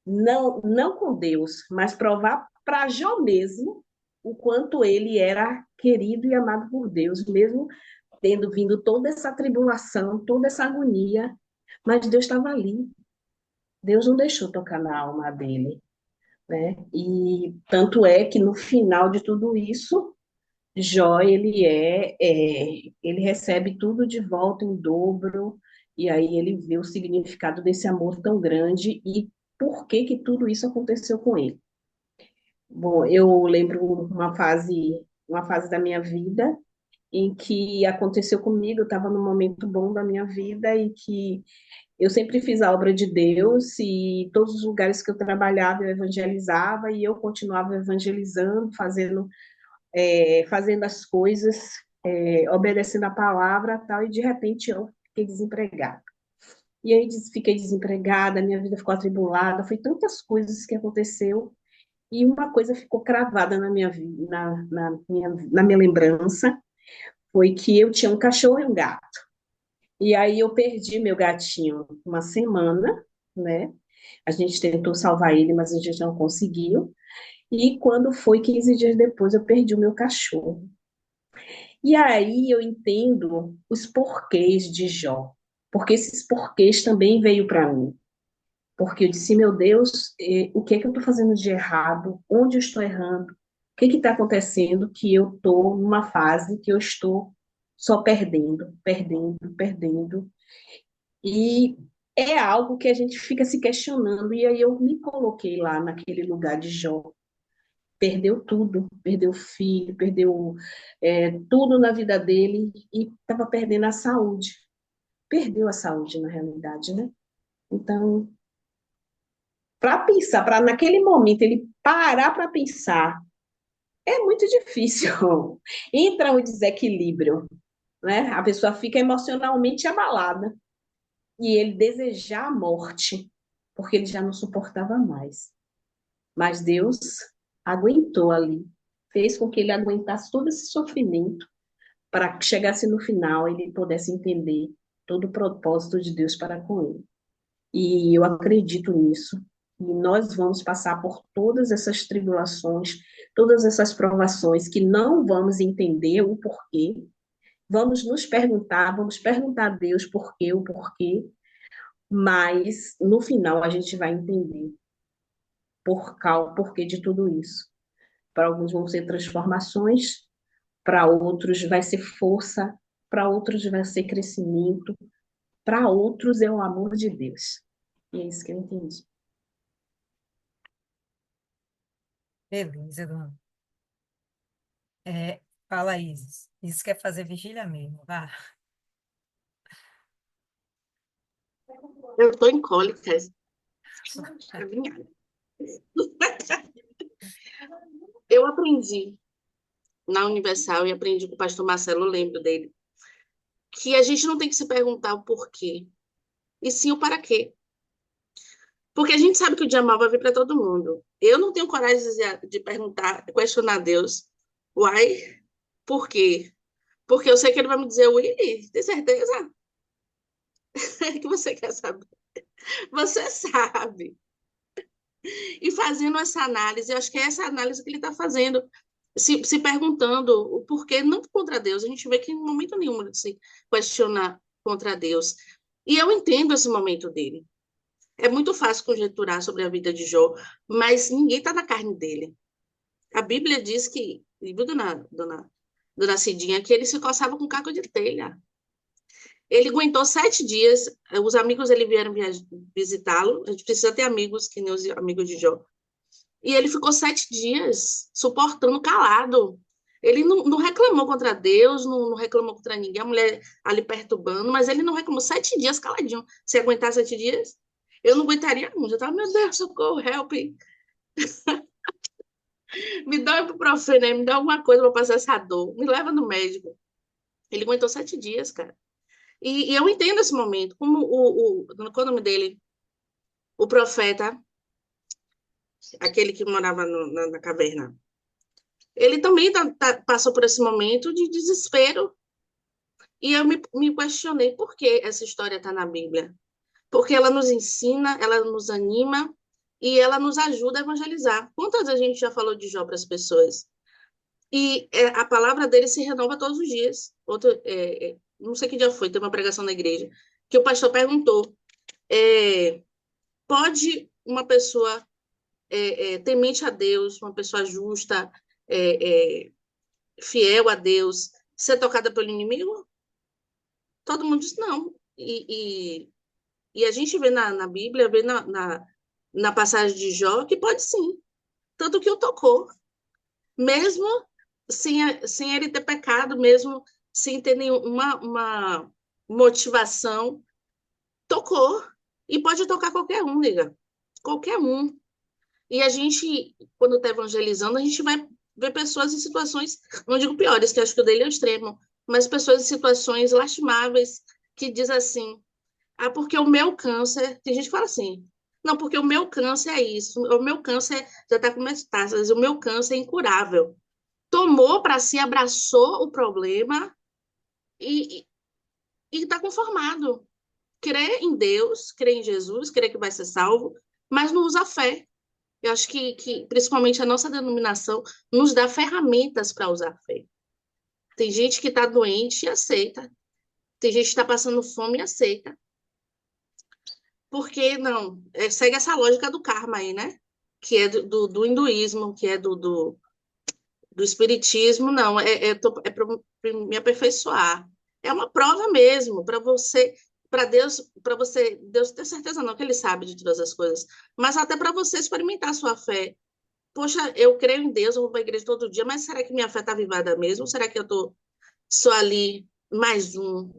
não com Deus, mas provar para Jó mesmo o quanto ele era querido e amado por Deus, mesmo tendo vindo toda essa tribulação, toda essa agonia, mas Deus estava ali. Deus não deixou tocar na alma dele, né? E tanto é que no final de tudo isso, Jó, ele recebe tudo de volta em dobro, e aí ele vê o significado desse amor tão grande e por que que tudo isso aconteceu com ele. Bom, eu lembro uma fase da minha vida em que aconteceu comigo, eu estava num momento bom da minha vida e que eu sempre fiz a obra de Deus e todos os lugares que eu trabalhava eu evangelizava e eu continuava evangelizando, fazendo as coisas, obedecendo a palavra tal, e de repente eu fiquei desempregada. E aí fiquei desempregada, minha vida ficou atribulada, foi tantas coisas que aconteceu, e uma coisa ficou cravada na minha, na minha lembrança, foi que eu tinha um cachorro e um gato. E aí eu perdi meu gatinho uma semana, né? A gente tentou salvar ele, mas a gente não conseguiu. E quando foi 15 dias depois, eu perdi o meu cachorro. E aí eu entendo os porquês de Jó, porque esses porquês também veio para mim. Porque eu disse, meu Deus, o que é que eu estou fazendo de errado? Onde eu estou errando? O que está acontecendo que eu estou numa fase que eu estou só perdendo, perdendo, perdendo. E é algo que a gente fica se questionando. E aí eu me coloquei lá naquele lugar de Jó. Perdeu tudo, perdeu o filho, perdeu tudo na vida dele e estava perdendo a saúde. Perdeu a saúde, na realidade, né? Então, para pensar, para naquele momento ele parar para pensar, é muito difícil. Entra um desequilíbrio, né? A pessoa fica emocionalmente abalada e ele desejar a morte, porque ele já não suportava mais. Mas Deus aguentou ali, fez com que ele aguentasse todo esse sofrimento para que chegasse no final ele pudesse entender todo o propósito de Deus para com ele. E eu acredito nisso. E nós vamos passar por todas essas tribulações, todas essas provações que não vamos entender o porquê. Vamos nos perguntar, vamos perguntar a Deus por quê, o porquê, mas no final a gente vai entender porquê de tudo isso. Para alguns vão ser transformações, para outros vai ser força, para outros vai ser crescimento, para outros é o amor de Deus. E é isso que eu entendi. Beleza, dona. Fala, Isis. Isis quer fazer vigília mesmo, vá. Eu estou em cólicas. Adivinha? Eu aprendi na Universal e aprendi com o pastor Marcelo, eu lembro dele, que a gente não tem que se perguntar o porquê, e sim o para quê. Porque a gente sabe que o dia mal vai vir para todo mundo. Eu não tenho coragem de perguntar, questionar Deus. Why? Por quê? Porque eu sei que ele vai me dizer, Willy, tem certeza? que você quer saber? Você sabe. E fazendo essa análise, eu acho que é essa análise que ele está fazendo, se perguntando o porquê, não contra Deus. A gente vê que em momento nenhum ele se questiona contra Deus. E eu entendo esse momento dele. É muito fácil conjecturar sobre a vida de Jó, mas ninguém está na carne dele. A Bíblia diz que, viu, dona Cidinha, que ele se coçava com caco de telha. Ele aguentou 7 dias, os amigos dele vieram visitá-lo, a gente precisa ter amigos, que nem os amigos de Jó. E ele ficou 7 dias suportando calado. Ele não reclamou contra Deus, não reclamou contra ninguém, a mulher ali perturbando, mas ele não reclamou 7 dias caladinho. Se aguentar 7 dias, eu não aguentaria, não. Já tava, meu Deus, socorro, help. Me dá ibuprofeno, né? Me dá alguma coisa para passar essa dor. Me leva no médico. Ele aguentou 7 dias, cara. E eu entendo esse momento, como qual é o nome dele? O profeta, aquele que morava na caverna. Ele também passou por esse momento de desespero. E eu me questionei por que essa história está na Bíblia. Porque ela nos ensina, ela nos anima e ela nos ajuda a evangelizar. Quantas vezes a gente já falou de Jó para as pessoas? E a palavra dele se renova todos os dias. Não sei que dia foi, teve uma pregação na igreja, que o pastor perguntou, pode uma pessoa temente a Deus, uma pessoa justa, fiel a Deus, ser tocada pelo inimigo? Todo mundo diz não. E a gente vê na Bíblia, vê na passagem de Jó, que pode sim. Tanto que o tocou. Mesmo sem ele ter pecado, mesmo sem ter nenhuma uma motivação, tocou. E pode tocar qualquer um, nega. Qualquer um. E a gente, quando está evangelizando, a gente vai ver pessoas em situações, não digo piores, que acho que o dele é o extremo, mas pessoas em situações lastimáveis, que diz assim, porque o meu câncer, tem gente que fala assim, não, porque o meu câncer é isso, o meu câncer já está com metástases, o meu câncer é incurável. Tomou para si, abraçou o problema e está conformado. Crê em Deus, crê em Jesus, crê que vai ser salvo, mas não usa a fé. Eu acho que principalmente a nossa denominação nos dá ferramentas para usar a fé. Tem gente que está doente e aceita. Tem gente que está passando fome e aceita. Porque não? Segue essa lógica do karma aí, né? Que é do hinduísmo, que é do espiritismo. Não, é para me aperfeiçoar. É uma prova mesmo, para para Deus, para você, Deus ter certeza não que ele sabe de todas as coisas, mas até para você experimentar a sua fé. Poxa, eu creio em Deus, eu vou para a igreja todo dia, mas será que minha fé está avivada mesmo? Será que eu tô só ali mais um?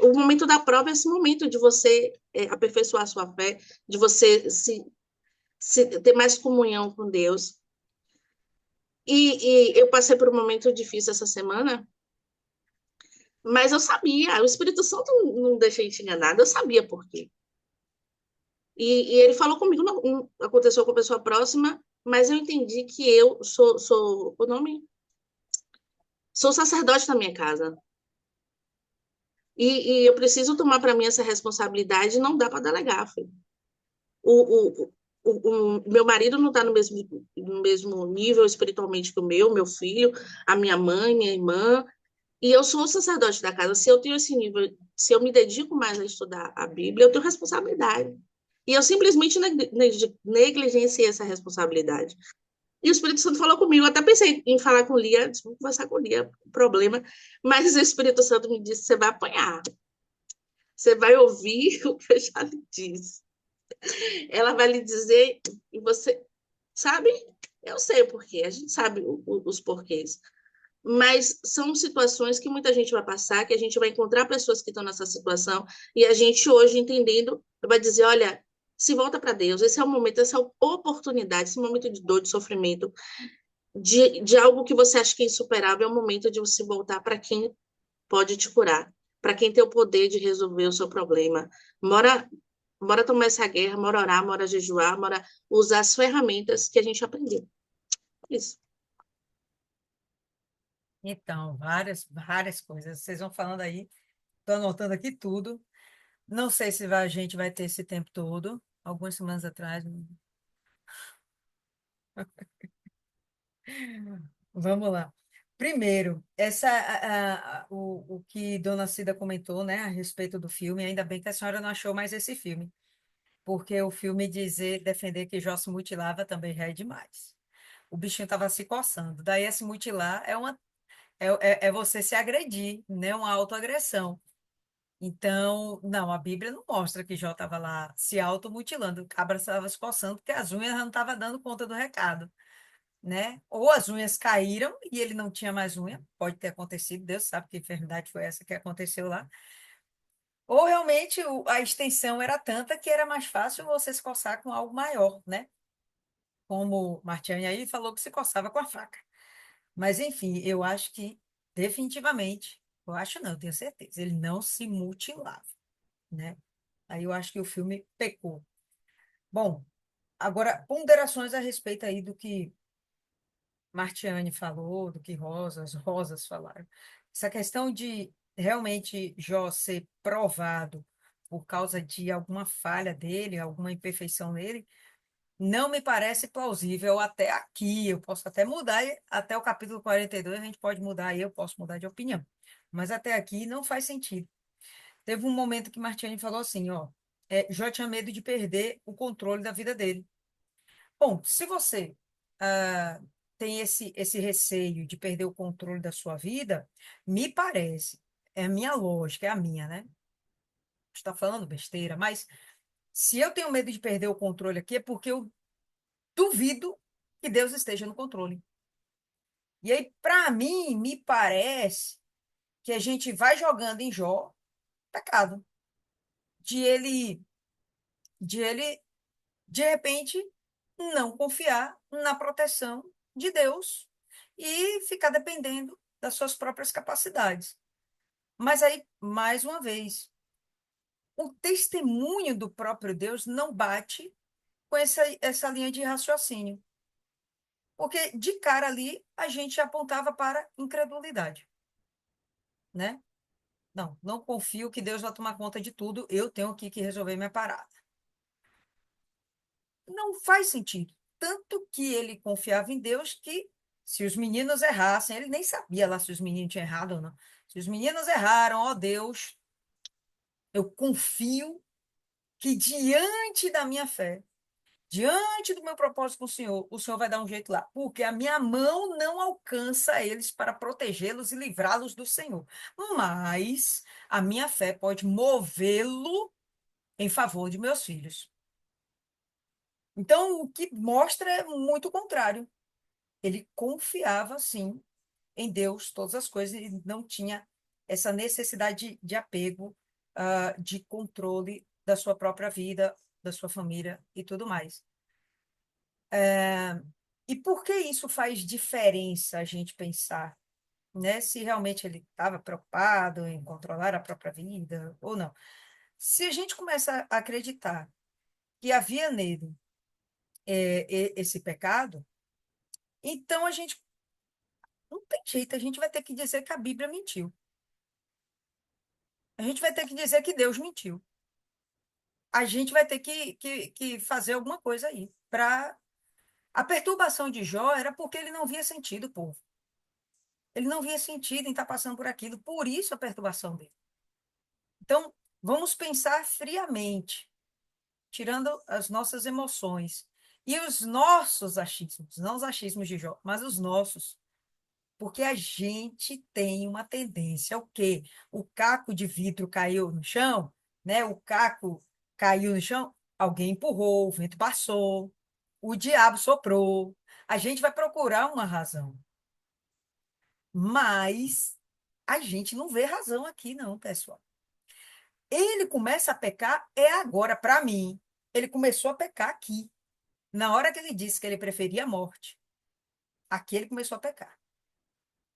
O momento da prova é esse momento de você aperfeiçoar a sua fé, de você ter mais comunhão com Deus. E eu passei por um momento difícil essa semana, mas eu sabia, o Espírito Santo não deixei de enganar, eu sabia por quê. E ele falou comigo, não aconteceu com a pessoa próxima, mas eu entendi que eu sou o nome? Sou sacerdote da minha casa. E eu preciso tomar para mim essa responsabilidade, não dá para delegar, filho. O, o meu marido não está no mesmo nível espiritualmente que o meu filho, a minha mãe, minha irmã, e eu sou o sacerdote da casa. Se eu tenho esse nível, se eu me dedico mais a estudar a Bíblia, eu tenho responsabilidade. E eu simplesmente negligenciei essa responsabilidade. E o Espírito Santo falou comigo. Eu até pensei em falar com Lia, vou conversar com Lia, problema. Mas o Espírito Santo me disse: você vai apanhar. Você vai ouvir o que eu já lhe disse. Ela vai lhe dizer, e você sabe? Eu sei o porquê, a gente sabe os porquês. Mas são situações que muita gente vai passar, que a gente vai encontrar pessoas que estão nessa situação, e a gente hoje, entendendo, vai dizer: olha, se volta para Deus, esse é o momento, essa é a oportunidade, esse momento de dor, de sofrimento, de algo que você acha que é insuperável, é o momento de você voltar para quem pode te curar, para quem tem o poder de resolver o seu problema. Bora tomar essa guerra, bora orar, bora jejuar, bora usar as ferramentas que a gente aprendeu. Isso. Então, várias coisas. Vocês vão falando aí, estou anotando aqui tudo. Não sei se a gente vai ter esse tempo todo. Algumas semanas atrás. Vamos lá. Primeiro, o que Dona Cida comentou, né, a respeito do filme, ainda bem que a senhora não achou mais esse filme, porque o filme defender que Jó se mutilava também já é demais. O bichinho estava se coçando. Daí, se mutilar é você se agredir, né, uma autoagressão. Então, não, a Bíblia não mostra que Jó estava lá se automutilando. O cabra estava se coçando porque as unhas não estavam dando conta do recado, né? Ou as unhas caíram e ele não tinha mais unha, pode ter acontecido, Deus sabe que enfermidade foi essa que aconteceu lá. Ou realmente a extensão era tanta que era mais fácil você se coçar com algo maior, né? Como Martiane aí falou que se coçava com a faca. Mas, enfim, eu acho que definitivamente, eu acho não, eu tenho certeza, ele não se mutilava, né? Aí eu acho que o filme pecou. Bom, agora, ponderações a respeito aí do que Martiane falou, do que Rosas falaram. Essa questão de realmente Jó ser provado por causa de alguma falha dele, alguma imperfeição nele, não me parece plausível até aqui. Eu posso até mudar, até o capítulo 42 a gente pode mudar, e eu posso mudar de opinião. Mas até aqui não faz sentido. Teve um momento que Martiane falou assim, ó, Jó tinha medo de perder o controle da vida dele. Bom, se você tem esse receio de perder o controle da sua vida, me parece, é a minha lógica, é a minha, né? Está falando besteira, mas se eu tenho medo de perder o controle aqui, é porque eu duvido que Deus esteja no controle. E aí, para mim, me parece que a gente vai jogando em Jó pecado, de ele, de ele, de repente, não confiar na proteção de Deus e ficar dependendo das suas próprias capacidades. Mas aí, mais uma vez, o testemunho do próprio Deus não bate com essa linha de raciocínio. Porque de cara ali a gente apontava para incredulidade, né? Não, não confio que Deus vai tomar conta de tudo, eu tenho aqui que resolver minha parada. Não faz sentido. Tanto que ele confiava em Deus que se os meninos errassem, ele nem sabia lá se os meninos tinham errado ou não. Se os meninos erraram, ó Deus, eu confio que diante da minha fé, diante do meu propósito com o Senhor vai dar um jeito lá, porque a minha mão não alcança eles para protegê-los e livrá-los do Senhor. Mas a minha fé pode movê-lo em favor de meus filhos. Então, o que mostra é muito o contrário. Ele confiava, sim, em Deus, todas as coisas, e não tinha essa necessidade de apego, de controle da sua própria vida, da sua família e tudo mais. E por que isso faz diferença a gente pensar, né? Se realmente ele estava preocupado em controlar a própria vida ou não. Se a gente começa a acreditar que havia nele esse pecado, então a gente não tem jeito, a gente vai ter que dizer que a Bíblia mentiu. A gente vai ter que dizer que Deus mentiu. A gente vai ter que fazer alguma coisa aí. A perturbação de Jó era porque ele não via sentido, povo. Ele não via sentido em estar passando por aquilo, por isso a perturbação dele. Então, vamos pensar friamente, tirando as nossas emoções e os nossos achismos, não os achismos de Jó, mas os nossos. Porque a gente tem uma tendência, o quê? O caco de vidro caiu no chão, né? O caco caiu no chão, alguém empurrou, o vento passou, o diabo soprou. A gente vai procurar uma razão. Mas a gente não vê razão aqui, não, pessoal. Ele começa a pecar é agora, para mim. Ele começou a pecar aqui. Na hora que ele disse que ele preferia a morte, aqui ele começou a pecar.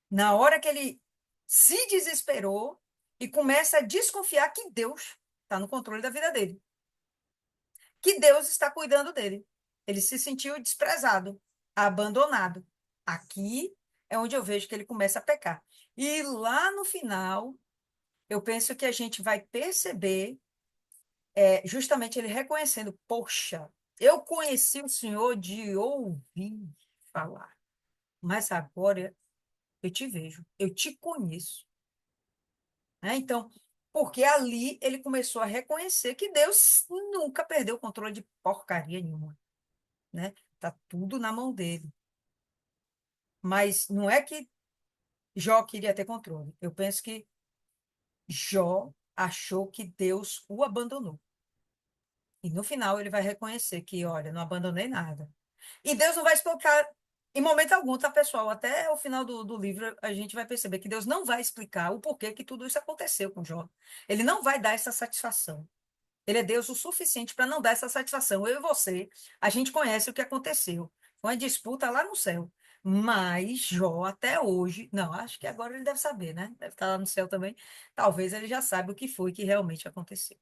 Na hora que ele se desesperou e começa a desconfiar que Deus está no controle da vida dele, que Deus está cuidando dele. Ele se sentiu desprezado, abandonado. Aqui é onde eu vejo que ele começa a pecar. E lá no final, eu penso que a gente vai perceber, justamente ele reconhecendo: poxa, eu conheci o Senhor de ouvir falar, mas agora eu te vejo, eu te conheço. Né? Então, porque ali ele começou a reconhecer que Deus nunca perdeu o controle de porcaria nenhuma, né? Tá tudo na mão dele. Mas não é que Jó queria ter controle. Eu penso que Jó achou que Deus o abandonou. E no final ele vai reconhecer que, olha, não abandonei nada. E Deus não vai explicar em momento algum, tá, pessoal? Até o final do livro a gente vai perceber que Deus não vai explicar o porquê que tudo isso aconteceu com Jó. Ele não vai dar essa satisfação. Ele é Deus o suficiente para não dar essa satisfação. Eu e você, a gente conhece o que aconteceu. Foi uma disputa lá no céu. Mas Jó, até hoje, não, acho que agora ele deve saber, né? Deve estar lá no céu também. Talvez ele já saiba o que foi que realmente aconteceu.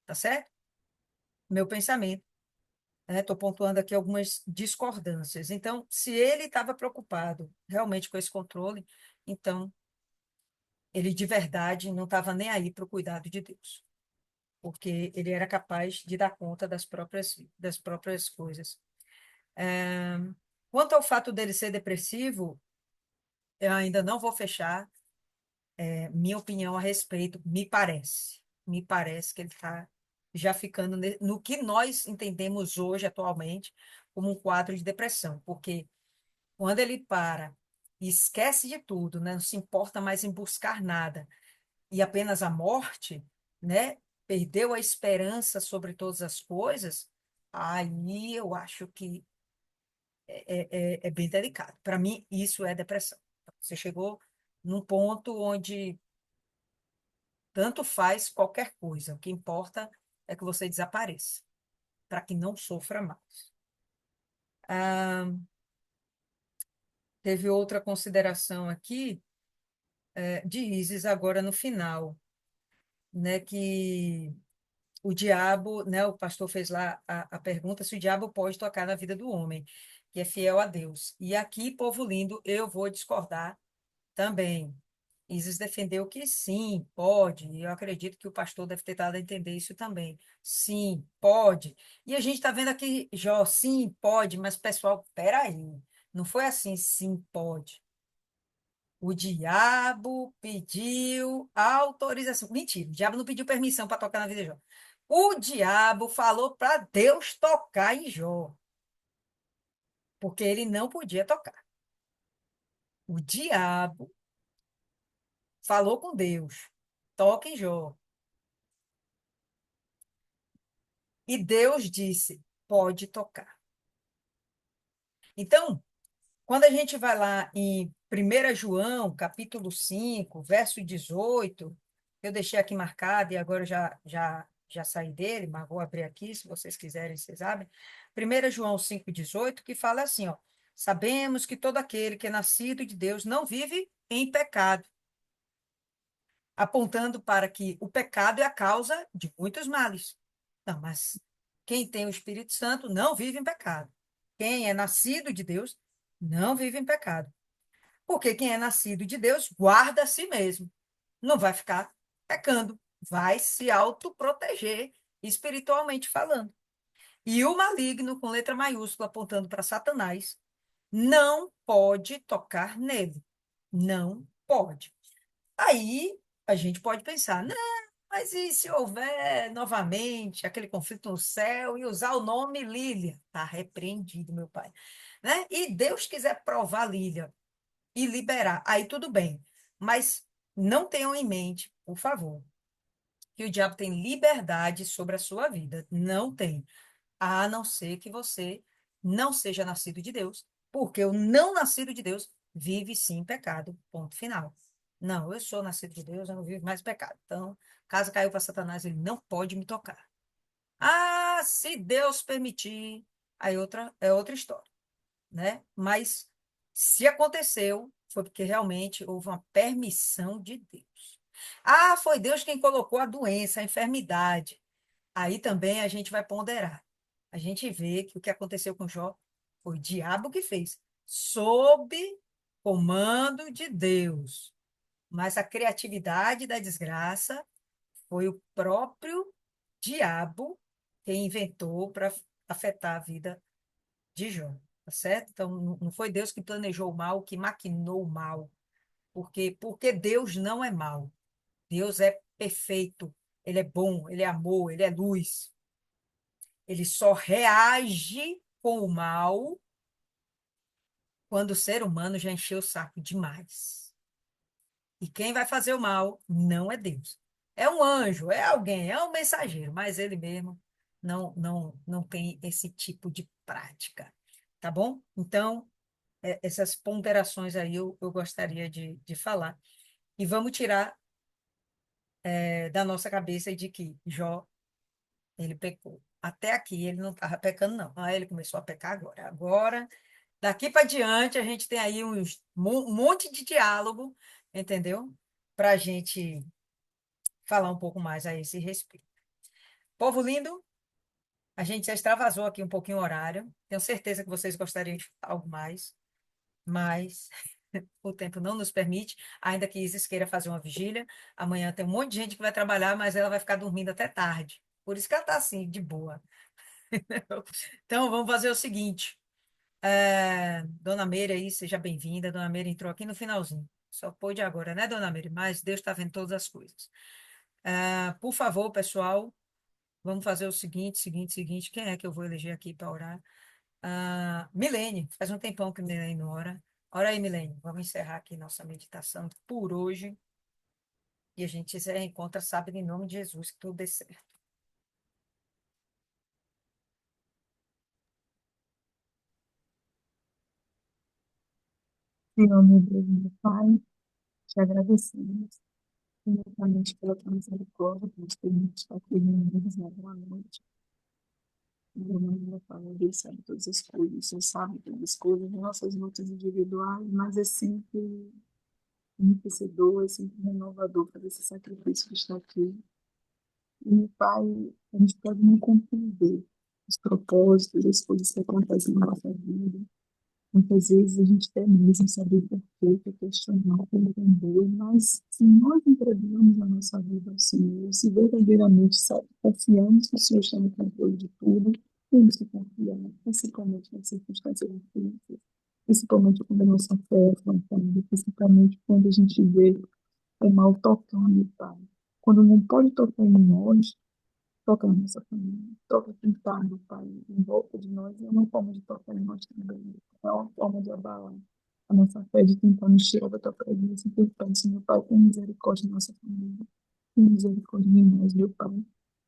Tá certo? Meu pensamento. Estou pontuando aqui algumas discordâncias. Então, se ele estava preocupado realmente com esse controle, então ele de verdade não estava nem aí para o cuidado de Deus, porque ele era capaz de dar conta das próprias coisas. Eh, Quanto ao fato dele ser depressivo, eu ainda não vou fechar minha opinião a respeito. Me parece que ele está já ficando no que nós entendemos hoje, atualmente, como um quadro de depressão, porque quando ele para e esquece de tudo, né, não se importa mais em buscar nada, e apenas a morte, né, perdeu a esperança sobre todas as coisas, aí eu acho que é bem delicado. Para mim, isso é depressão. Você chegou num ponto onde tanto faz qualquer coisa, o que importa é que você desapareça, para que não sofra mais. Ah, teve outra consideração aqui, de Isis agora no final, né, que o diabo, né, o pastor fez lá a pergunta se o diabo pode tocar na vida do homem, que é fiel a Deus. E aqui, povo lindo, eu vou discordar também. Isis defendeu que sim, pode, e eu acredito que o pastor deve ter dado a entender isso também. Sim, pode. E a gente está vendo aqui, Jó, sim, pode, mas pessoal, peraí, não foi assim, sim, pode. O diabo pediu autorização. Mentira, o diabo não pediu permissão para tocar na vida de Jó. O diabo falou para Deus tocar em Jó, porque ele não podia tocar. O diabo falou com Deus, toca em Jó. E Deus disse, pode tocar. Então, quando a gente vai lá em 1 João, capítulo 5, verso 18, eu deixei aqui marcado e agora já saí dele, mas vou abrir aqui, se vocês quiserem, vocês abrem. 1 João 5,18, que fala assim, ó, sabemos que todo aquele que é nascido de Deus não vive em pecado, apontando para que o pecado é a causa de muitos males. Não, mas quem tem o Espírito Santo não vive em pecado. Quem é nascido de Deus não vive em pecado. Porque quem é nascido de Deus guarda a si mesmo. Não vai ficar pecando. Vai se autoproteger, espiritualmente falando. E o maligno, com letra maiúscula, apontando para Satanás, não pode tocar nele. Não pode. Aí a gente pode pensar, não, mas e se houver novamente aquele conflito no céu e usar o nome Lília? Está repreendido, meu pai. Né? E Deus quiser provar Lília e liberar, aí tudo bem. Mas não tenham em mente, por favor, que o diabo tem liberdade sobre a sua vida. Não tem. A não ser que você não seja nascido de Deus, porque o não nascido de Deus vive sim em pecado. Ponto final. Não, eu sou nascido de Deus, eu não vivo mais em pecado. Então, caso caiu para Satanás, ele não pode me tocar. Ah, se Deus permitir, aí é outra história, né? Mas se aconteceu, foi porque realmente houve uma permissão de Deus. Ah, foi Deus quem colocou a doença, a enfermidade. Aí também a gente vai ponderar. A gente vê que o que aconteceu com Jó foi o diabo que fez, sob comando de Deus. Mas a criatividade da desgraça foi o próprio diabo que inventou para afetar a vida de Jó, tá certo? Então, não foi Deus que planejou o mal, que maquinou o mal, porque Deus não é mal. Deus é perfeito, ele é bom, ele é amor, ele é luz. Ele só reage com o mal quando o ser humano já encheu o saco demais. E quem vai fazer o mal não é Deus. É um anjo, é alguém, é um mensageiro, mas ele mesmo não tem esse tipo de prática. Tá bom? Então, essas ponderações aí eu gostaria de falar. E vamos tirar da nossa cabeça de que Jó, ele pecou. Até aqui ele não estava pecando, não. Aí ele começou a pecar agora. Agora, daqui para diante, a gente tem aí um monte de diálogo, entendeu? Para a gente falar um pouco mais a esse respeito. Povo lindo, a gente já extravasou aqui um pouquinho o horário. Tenho certeza que vocês gostariam de falar algo mais, mas o tempo não nos permite, ainda que Isis queira fazer uma vigília. Amanhã tem um monte de gente que vai trabalhar, mas ela vai ficar dormindo até tarde. Por isso que ela está assim, de boa. Então, vamos fazer o seguinte. Dona Meire aí, seja bem-vinda. Dona Meire entrou aqui no finalzinho. Só pôde agora, né, Dona Meire? Mas Deus está vendo todas as coisas. Por favor, pessoal, vamos fazer o seguinte. Quem é que eu vou eleger aqui para orar? Milene, faz um tempão que Milene não ora. Ora aí, Milene. Vamos encerrar aqui nossa meditação por hoje. E a gente se reencontra, sabe, em nome de Jesus, que tudo dê certo. Senhor, meu Deus, meu Pai, te agradecemos imensamente pela tua misericórdia, por nos permitir estar aqui reunidos na boa noite. Meu nome Pai, Deus sabe todas as coisas, o Senhor sabe todas as coisas, nossas lutas individuais, mas é sempre enriquecedor, é sempre renovador fazer esse sacrifício que está aqui. E, Pai, a gente pode não compreender os propósitos, as coisas que acontecem na nossa vida. Muitas vezes a gente quer mesmo saber por quê, quer questionar, quer entender, mas se nós entregamos a nossa vida ao Senhor, se verdadeiramente confiamos que o Senhor está no controle de tudo, temos que confiar, principalmente nas circunstâncias difíceis, principalmente quando a nossa fé é francada, principalmente quando a gente vê o mal tocando, Pai. Quando não pode tocar em nós, Toca na nossa família, toca quem está, meu Pai, em volta de nós. É uma forma de tocar em nós também, meu Pai. É uma forma de abalar a nossa fé, de tentar nos tirar da tua presença. Então, eu peço, meu Pai, tem misericórdia da nossa família. Tem misericórdia de nós, meu Pai.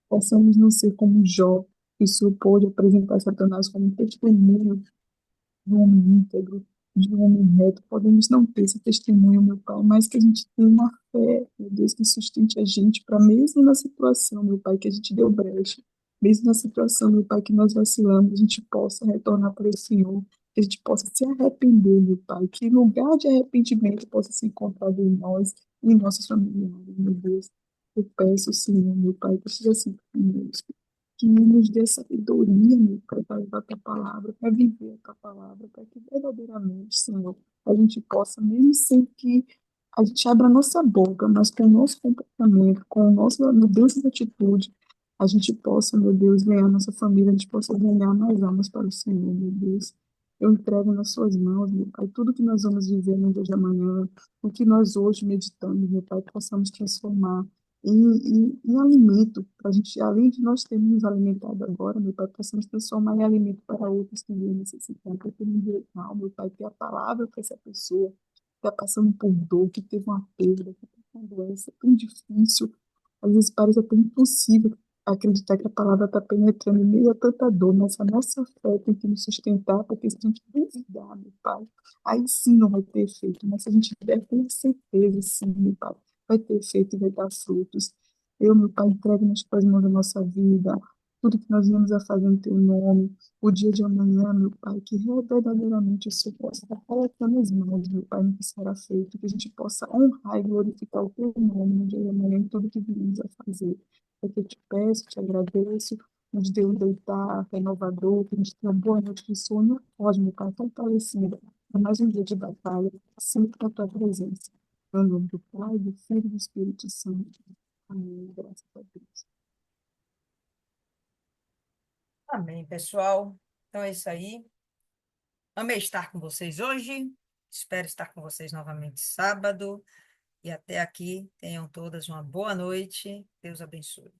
Possamos não ser como Jó, que o Senhor pôde apresentar Satanás como um testemunho de um homem íntegro, de um homem reto. Podemos não ter esse testemunho, meu Pai, mas que a gente tenha uma fé, meu Deus, que sustente a gente para mesmo na situação, meu Pai, que a gente deu brecha, mesmo na situação, meu Pai, que nós vacilamos, a gente possa retornar para o Senhor, que a gente possa se arrepender, meu Pai, que lugar de arrependimento possa ser encontrado em nós e em nossos familiares, meu Deus. Eu peço, Senhor, meu Pai, que seja assim conosco, que nos dê sabedoria, meu Pai, para levar a tua palavra, para viver a tua palavra, para que verdadeiramente, Senhor, a gente possa, mesmo sem que a gente abra a nossa boca, mas com o nosso comportamento, com o nosso, meu Deus, essa atitude, a gente possa, meu Deus, ganhar a nossa família, a gente possa ganhar mais almas para o Senhor, meu Deus. Eu entrego nas suas mãos, meu Pai, tudo que nós vamos viver no dia de amanhã, o que nós hoje meditamos, meu Pai, possamos transformar em alimento, para a gente, além de nós termos nos alimentado agora, meu Pai, possamos transformar em alimento para outros que vêm necessitar, para ter um direito, meu Pai, ter a palavra para essa pessoa que está passando por dor, que teve uma perda, que está com doença tão difícil, às vezes parece até impossível acreditar que a palavra está penetrando em meio a tanta dor, mas a nossa fé tem que nos sustentar, porque se a gente duvidar, meu Pai, aí sim não vai ter efeito, mas se a gente tiver com certeza, sim, meu Pai, vai ter efeito e vai dar frutos. Eu, meu Pai, entrego nas tuas mãos a nossa vida, tudo que nós viemos a fazer em teu nome, o dia de amanhã, meu Pai, que verdadeiramente o Senhor possa estar colocando as mãos, meu Pai, no que será feito, que a gente possa honrar e glorificar o teu nome no dia de amanhã em tudo que viemos a fazer. É que eu te peço, te agradeço, nos dê um deitar renovador, que a gente tenha uma boa noite de sono, pode, meu Pai, fortalecida, para mais um dia de batalha, sempre na tua presença. Em nome do Pai, do Filho e do Espírito Santo. Amém. Graças a Deus. Amém, pessoal. Então é isso aí. Amei estar com vocês hoje. Espero estar com vocês novamente sábado. E até aqui, tenham todas uma boa noite. Deus abençoe.